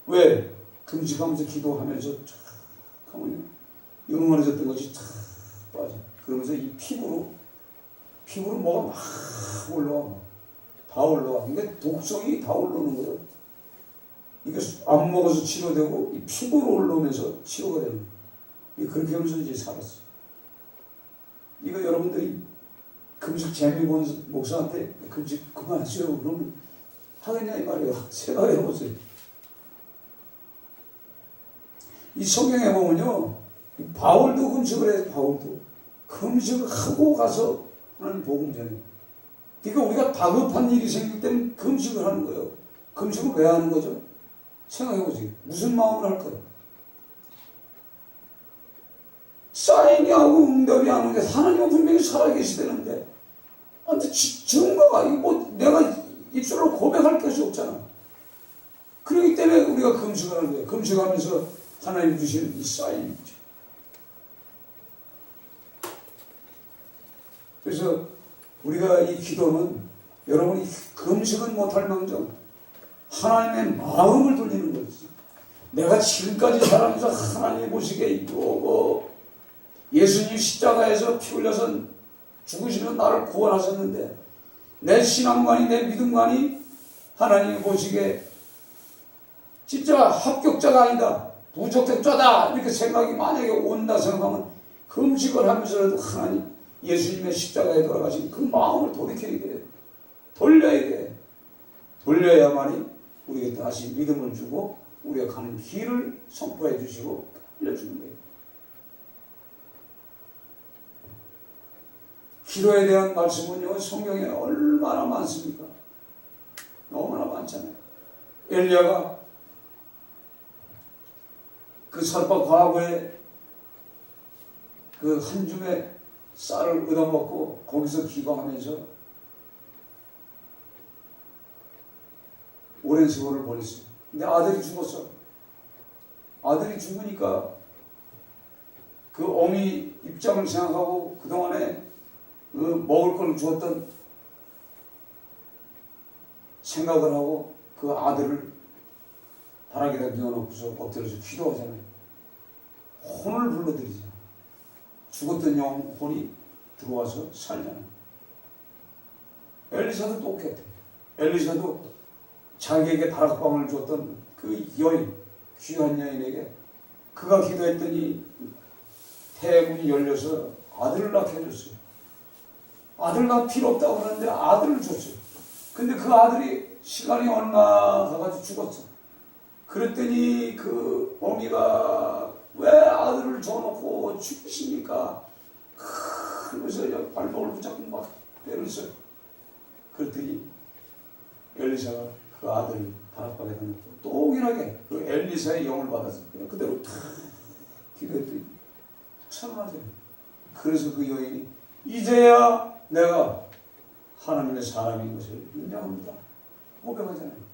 왜? 금식하면서 기도하면서 쫙 하면요 응원해졌던 것이 쫙 빠져. 그러면서 이 피부로 뭐가 막 올라와. 다 올라와. 그러니까 독성이 다 올라오는 거예요. 이게 안 먹어서 치료되고 이 피부로 올라오면서 치료가 되는 거예요. 그렇게 하면서 이제 살았어요. 이거 여러분들이 금식 재미 본 목사한테 금식 그만하시라고 그러면 하겠냐 이 말이에요. 생각해보세요. 이 성경에 보면요 바울도 금식을 해요. 바울도 금식을 하고 가서 하나님 복음 전해. 그러니까 우리가 다급한 일이 생길 때는 금식을 하는 거예요. 금식을 왜 하는 거죠? 생각해보세요. 무슨 마음을 할까요? 사인이 하고 응답이 안 오는데 하나님은 분명히 살아계시다는데 근데 증거가 내가 입술로 고백할 것이 없잖아. 그렇기 때문에 우리가 금식을 하는 거예요. 금식하면서 하나님 주시는 이 사인이죠. 그래서 우리가 이 기도는 여러분이 금식은 못할 망정 하나님의 마음을 돌리는 거지. 내가 지금까지 살아가면서 하나님이 보시기에 이거 예수님 십자가에서 피 흘려서 죽으시면 나를 구원하셨는데 내 신앙관이 내 믿음관이 하나님이 보시기에 진짜 합격자가 아니다, 부적격자다 이렇게 생각이 만약에 온다 생각하면 금식을 하면서라도 하나님 예수님의 십자가에 돌아가신 그 마음을 돌이켜야 돼. 돌려야 돼. 돌려야만이 우리에게 다시 믿음을 주고 우리가 가는 길을 선포해 주시고 알려주는 거예요. 기도에 대한 말씀은요, 성경에 얼마나 많습니까? 너무나 많잖아요. 엘리야가 그 설파 과부에 그 한 줌의 쌀을 얻어먹고 거기서 기도하면서 오랜 세월을 보냈어요. 근데 아들이 죽었어. 아들이 죽으니까 그 어미 입장을 생각하고 그동안에 그 먹을 걸 주었던 생각을 하고 그 아들을 바닥에다 뉘어놓고서 엎드려서 기도하잖아요. 혼을 불러들이잖아요. 죽었던 영혼이 들어와서 살잖아요. 엘리사도 똑같아. 엘리사도 자기에게 다락방을 줬던 그 여인, 귀한 여인에게 그가 기도했더니 태문이 열려서 아들을 낳게 해줬어요. 아들 낳을 필요 없다고 그러는데 아들을 줬어요. 근데 그 아들이 시간이 얼마 가가지고 죽었어. 그랬더니 그 어미가 왜 아들을 줘놓고 죽이십니까? 그러면서 발목을 붙잡고 막 때렸어요. 그랬더니 엘리사가 그 아들을 다락방에 넣고 동일하게 그 엘리사의 영을 받아서 그냥 그대로 탁 기도했더니 살아나잖아요. 그래서 그 여인이 이제야 내가 하나님의 사람인 것을 인정합니다. 고백하잖아요.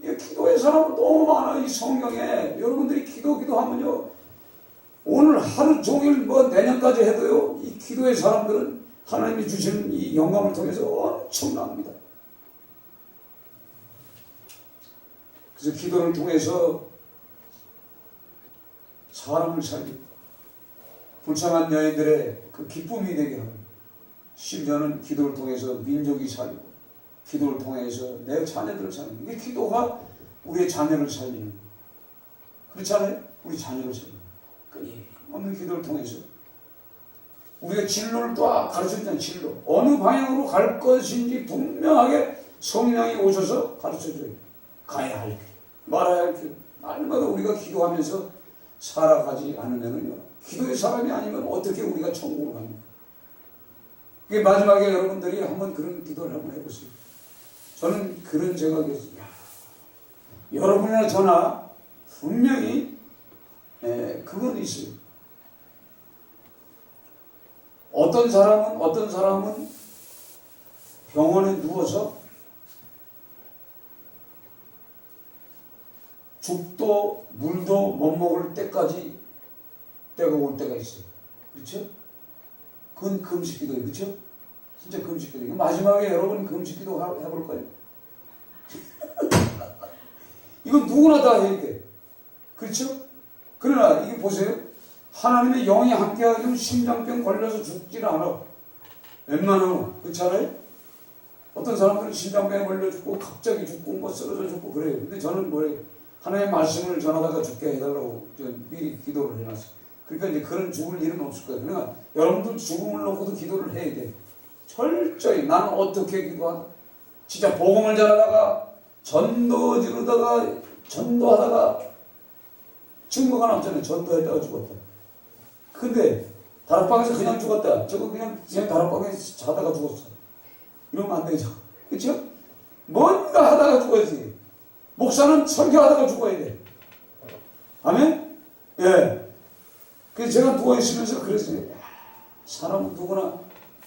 이 기도의 사람은 너무 많아요. 이 성경에 여러분들이 기도하면요, 오늘 하루 종일 뭐 내년까지 해도요, 이 기도의 사람들은 하나님이 주시는 이 영감을 통해서 엄청납니다. 그래서 기도를 통해서 사람을 살리고 불쌍한 여인들의 그 기쁨이 되게 하고, 심지어는 기도를 통해서 민족이 살리고, 기도를 통해서 내 자녀들을 살리고, 이게 기도가 우리의 자녀를 살리는 거예요. 그렇지 않아요? 우리 자녀를 살리는 거예요. 끊임없는 기도를 통해서 우리가 진로를 또 가르쳐주잖아요. 진로. 어느 방향으로 갈 것인지 분명하게 성령이 오셔서 가르쳐줘요. 가야 할 길, 말아야 할 길. 날마다 우리가 기도하면서 살아가지 않으면요, 기도의 사람이 아니면 어떻게 우리가 천국을 갑니까? 그게 마지막에 여러분들이 한번 그런 기도를 한번 해보세요. 저는 그런 생각이었어요. 여러분이나 저나 분명히 그건 있어요. 어떤 사람은 병원에 누워서 죽도 물도 못 먹을 때까지 때가 올 때가 있어요. 그렇죠? 그건 금식기도예요. 그렇죠? 진짜 금식기도. 마지막에 여러분 금식기도 해볼까요? 이건 누구나 다 해야 돼. 그렇죠? 그러나 이게 보세요. 하나님의 영이 함께하면 심장병 걸려서 죽지는 않아. 웬만하면. 그렇지 않아요? 어떤 사람들은 심장병에 걸려 죽고 갑자기 죽고 뭐 쓰러져 죽고 그래요. 근데 저는 뭐래요? 하나님의 말씀을 전하다가 죽게 해달라고 미리 기도를 해놨어요. 그러니까 이제 그런 죽을 일은 없을 거예요. 그러니까 여러분도 죽음을 놓고도 기도를 해야 돼. 철저히. 나는 어떻게 기도하다. 진짜 복음을 전하다가 전도하다가 증거가 남잖아요. 전도했다가 죽었다. 근데 다락방에서 그냥 죽었다. 저거 그냥 다락방에서 자다가 죽었어. 이러면 안 되죠. 그렇죠? 뭔가 하다가 죽어야지. 목사는 설교하다가 죽어야 돼. 아멘? 예. 그래서 제가 누워있으면서 그랬어요. 사람은 누구나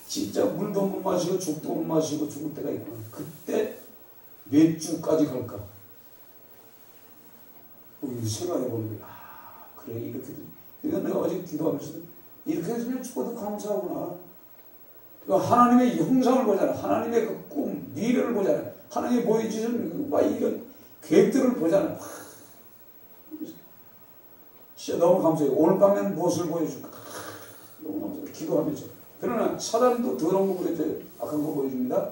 진짜 물도 못 마시고 죽도 못 마시고 죽을 때가 있구나. 그때 몇 주까지 갈까? 생각해보는 거야. 그래, 이렇게. 그러니까 내가 어제 기도하면서 이렇게 해서 그냥 죽어도 감사하구나. 하나님의 형상을 보잖아. 하나님의 그 꿈, 미래를 보잖아. 하나님이 보여주신 막 이런 계획들을 보잖아요. 진짜 너무 감사해요. 오늘 밤엔 무엇을 보여줄까? 너무 감사해요. 기도하면서. 그러나 사단도 더러운 거 보여줘요. 악한 거 보여줍니다.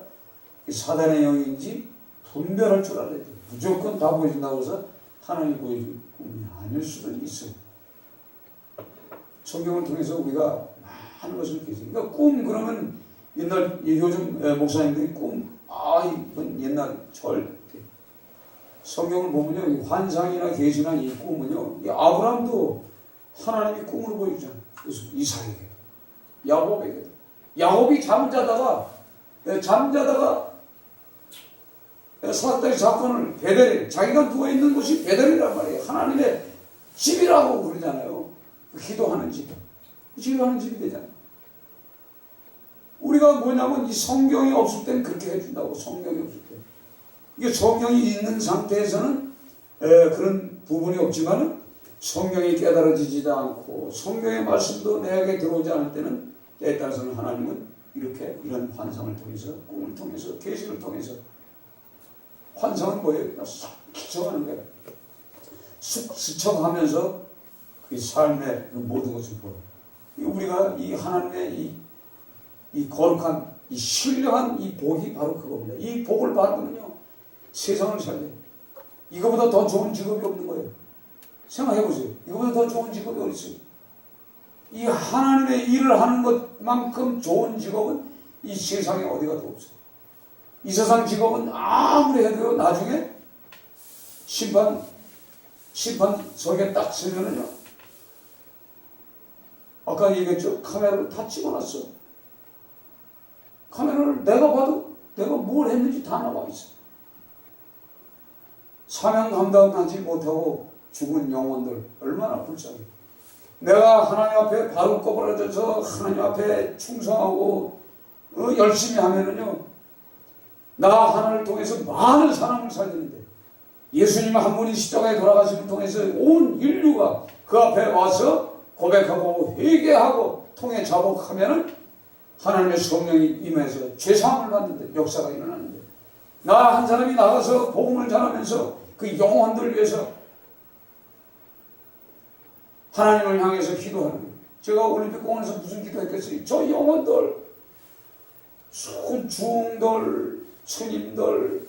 사단의 영인지 분별할 줄 알아야 돼요. 무조건 다 보여준다고 해서 하나님이 보여준 꿈이 아닐 수도 있어요. 성경을 통해서 우리가 많은 것을 깨지. 그러니까 꿈 그러면 옛날 요즘 목사님들이 꿈 이건 옛날 절대 성경을 보면요 환상이나 계시나 이 꿈은요 이 아브라함도 하나님이 꿈으로 보여주잖아요. 그래서 이삭에게도 야곱에게도 야곱이 잠자다가 사악다의 사건을 베델 자기가 누워있는 곳이 베델이란 말이에요. 하나님의 집이라고 그러잖아요. 기도하는 집 기도하는 집이 되잖아요. 우리가 뭐냐면 이 성경이 없을 땐 그렇게 해준다고. 성경이 없을 때 이게 성경이 있는 상태에서는 그런 부분이 없지만은 성경이 깨달아지지도 않고 성경의 말씀도 내게 들어오지 않을 때는 때에 따라서는 하나님은 이렇게 이런 환상을 통해서 꿈을 통해서 계시를 통해서 환상은 뭐예요? 그냥 쑥 스쳐가는 거예요. 쑥 스쳐가면서 그 삶의 그 모든 것을 보여. 우리가 이 하나님의 이 거룩한 이 신령한 이 복이 바로 그겁니다. 이 복을 받으면요 세상을 살려요. 이거보다 더 좋은 직업이 없는 거예요. 생각해보세요. 이거보다 더 좋은 직업이 어디 있어요? 이 하나님의 일을 하는 것만큼 좋은 직업은 이 세상에 어디가 더 없어요. 이 세상 직업은 아무리 해도 나중에 심판석에 딱 서면은요 아까 얘기했죠. 카메라를 다 찍어놨어. 카메라를 내가 봐도 내가 뭘 했는지 다 나와 있어. 사명 감당하지 못하고 죽은 영혼들 얼마나 불쌍해. 내가 하나님 앞에 바로 꼬부라져서 하나님 앞에 충성하고 열심히 하면은요 나 하나를 통해서 많은 사람을 살리는데 예수님 한 분이 십자가에 돌아가심을 통해서 온 인류가 그 앞에 와서 고백하고 회개하고 통해 자복하면은 하나님의 성령이 임해서 죄사함을 받는데 역사가 일어나는데 나 한 사람이 나가서 복음을 전하면서 그 영혼들 위해서 하나님을 향해서 기도하는 거예요. 제가 올림픽공원에서 무슨 기도했겠어요? 저 영혼들 중들 스님들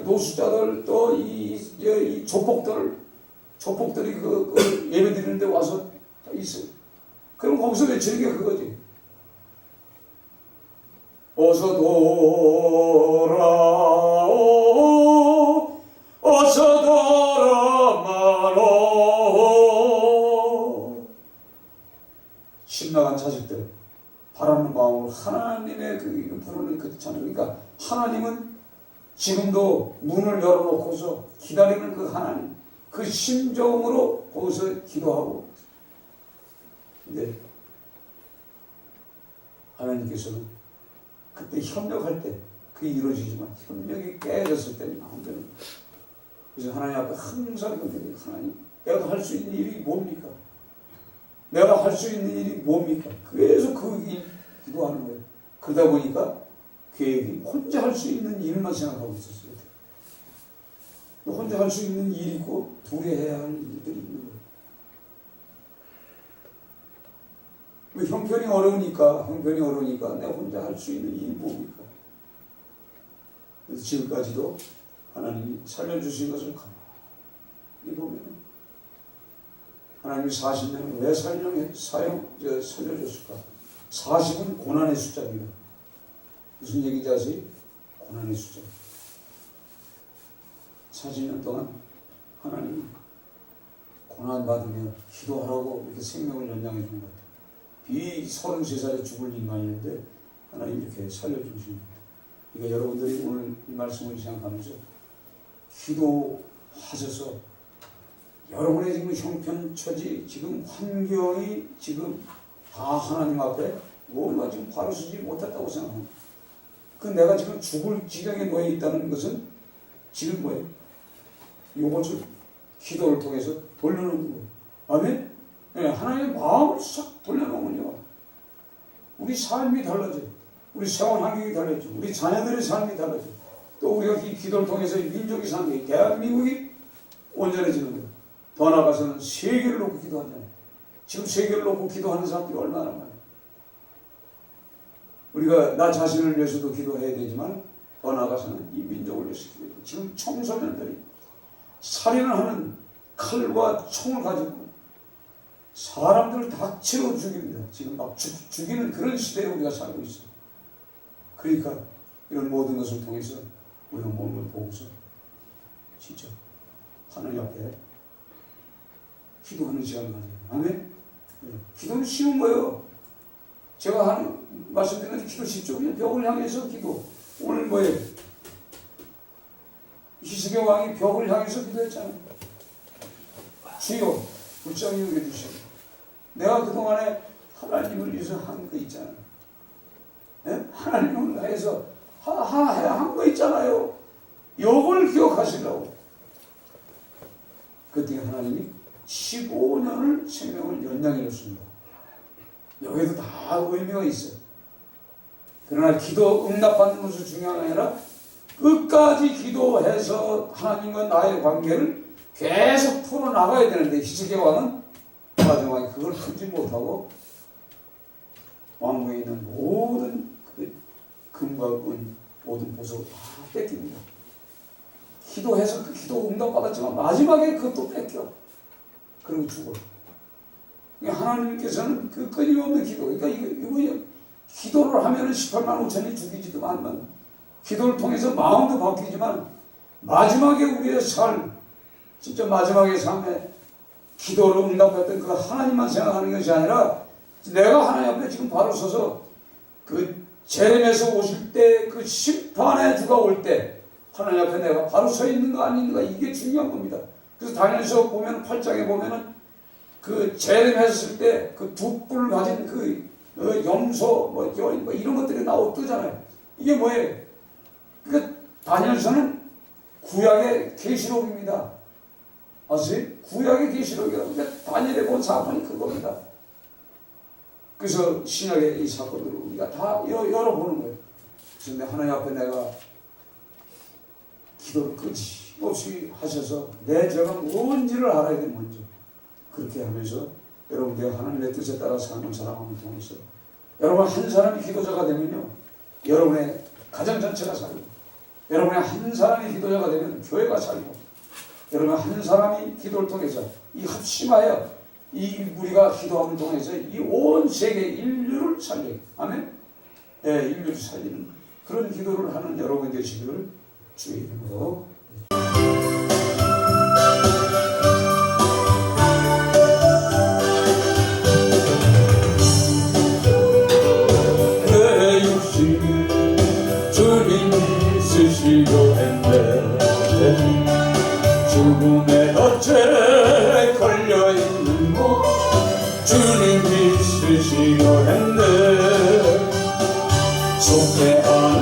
노숙자들 또 이 조폭들이 그 예배 드리는데 와서 있어요. 그럼 거기서 외치는 게 그거지. 어서 돌아오 어서 돌아마로 신나간 자식들 바라는 마음으로 하나님의 그 부르는 그 찬양. 그러니까 하나님은 지금도 문을 열어놓고서 기다리는 그 하나님 그 심정으로 거기서 기도하고 근데 하나님께서는 그때 협력할 때 그게 이루어지지만 협력이 깨졌을 때는 안 되는 거예요. 그래서 하나님 앞에 항상 하나님 내가 할 수 있는 일이 뭡니까? 내가 할 수 있는 일이 뭡니까? 그래서 그 일 기도하는 거예요. 그러다 보니까 계획이 혼자 할 수 있는 일만 생각하고 있었어요. 혼자 할 수 있는 일이 있고 둘이 해야 할 일들이 있는 거예요. 형편이 어려우니까 내가 혼자 할 수 있는 일이 뭡니까? 그래서 지금까지도 하나님이 살려주신 것을 가만히 보면 하나님이 40년을 왜 살려줬을까? 40은 고난의 숫자입니다. 무슨 얘기인지 아세요? 고난의 숫자. 40년 동안 하나님이 고난받으며 기도하라고 이렇게 생명을 연장해 준 것 같아요. 33살에 죽을 인간이었는데 하나님 이렇게 살려주신 겁니다. 그러니까 여러분들이 오늘 이 말씀을 생각하면서 기도하셔서 여러분의 지금 형편처지 지금 환경이 지금 다 하나님 앞에 뭔가 지금 바로 서지 못했다고 생각합니다. 그 내가 지금 죽을 지경에 놓여 있다는 것은 지금 뭐예요? 이것을 기도를 통해서 돌려놓는 거예요. 아멘? 네, 하나님의 마음을 싹 돌려놓으면요. 우리 삶이 달라져요. 우리 생활 환경이 달라져요. 우리 자녀들의 삶이 달라져요. 또 우리가 이 기도를 통해서 민족이 사는 게 대한민국이 온전해지는 거예요. 더 나아가서는 세계를 놓고 기도하잖아요. 지금 세계를 놓고 기도하는 사람들이 얼마나 많아요. 우리가 나 자신을 위해서도 기도해야 되지만 더 나아가서는 이 민족을 위해서 기도해야 돼요. 지금 청소년들이 살인을 하는 칼과 총을 가지고 사람들을 다 치러 죽입니다. 지금 막 죽이는 그런 시대에 우리가 살고 있어요. 그러니까 이런 모든 것을 통해서 우리가 몸을 보고서 진짜 하나님 앞에 기도하는 시간 가져요. 아멘? 기도는 쉬운 거예요. 제가 말씀드린 기도 쉽죠. 그냥 벽을 향해서 기도. 오늘 뭐예요? 희석의 왕이 벽을 향해서 기도했잖아요. 주여, 불쌍히 여겨주시고. 내가 그동안에 하나님을 위해서 한 거 있잖아요. 네? 하나님을 위해서 한 거 있잖아요. 이걸 기억하시려고. 그때 하나님이 15년을 생명을 연장해 줬습니다. 여기도 다 의미가 있어요. 그러나 기도 응답받는 것이 중요한 게 아니라 끝까지 기도해서 하나님과 나의 관계를 계속 풀어나가야 되는데 히스기야 왕은 마지막에 그걸 풀지 못하고 왕궁에 있는 모든 그 금과 은, 모든 보석을 다 뺏깁니다. 기도해서 그 기도 응답받았지만 마지막에 그것도 뺏겨. 그리고 죽어. 하나님께서는 그 끊임없는 기도, 그러니까 이거 기도를 하면은 18만 5천이 죽이지도 않는 기도를 통해서 마음도 바뀌지만 마지막에 우리의 삶, 진짜 마지막의 삶에 기도로 응답했던 그 하나님만 생각하는 것이 아니라 내가 하나님 앞에 지금 바로 서서 그 재림에서 오실 때 그 심판의 주가 올 때 하나님 앞에 내가 바로 서 있는가 안 있는가 이게 중요한 겁니다. 그래서 다니엘서 보면 8장에 보면은 그 재림했을 때 그 두 뿔을 가진 그 염소 뭐 이런 것들이 뜨잖아요. 이게 뭐예요? 그러니까 다니엘서는 구약의 계시록입니다. 아세요? 구약의 계시록이라고. 그러니까 다니엘에 본 사건이 그겁니다. 그래서 신약의 이 사건들을 우리가 다 열어보는 거예요. 그래서 하나님 앞에 내가 기도를 끊임없이 하셔서 내 죄가 뭔지를 알아야 돼. 먼저 그렇게 하면서 여러분들 하나님의 뜻에 따라 사는 사람을 통해서 여러분 한 사람이 기도자가 되면요 여러분의 가정 전체가 살고, 여러분의 한 사람이 기도자가 되면 교회가 살고, 여러분 한 사람이 기도를 통해서 이 합심하여 이 우리가 기도함을 통해서 이 온 세계 인류를 살리고, 아멘? 예, 인류를 살리는 그런 기도를 하는 여러분 되시기를 주의 이름으로 내 육신 주님 쓰시려 했네. 죽음의 덫에 걸려있는 것 주님이 쓰시려 했네. 속죄하는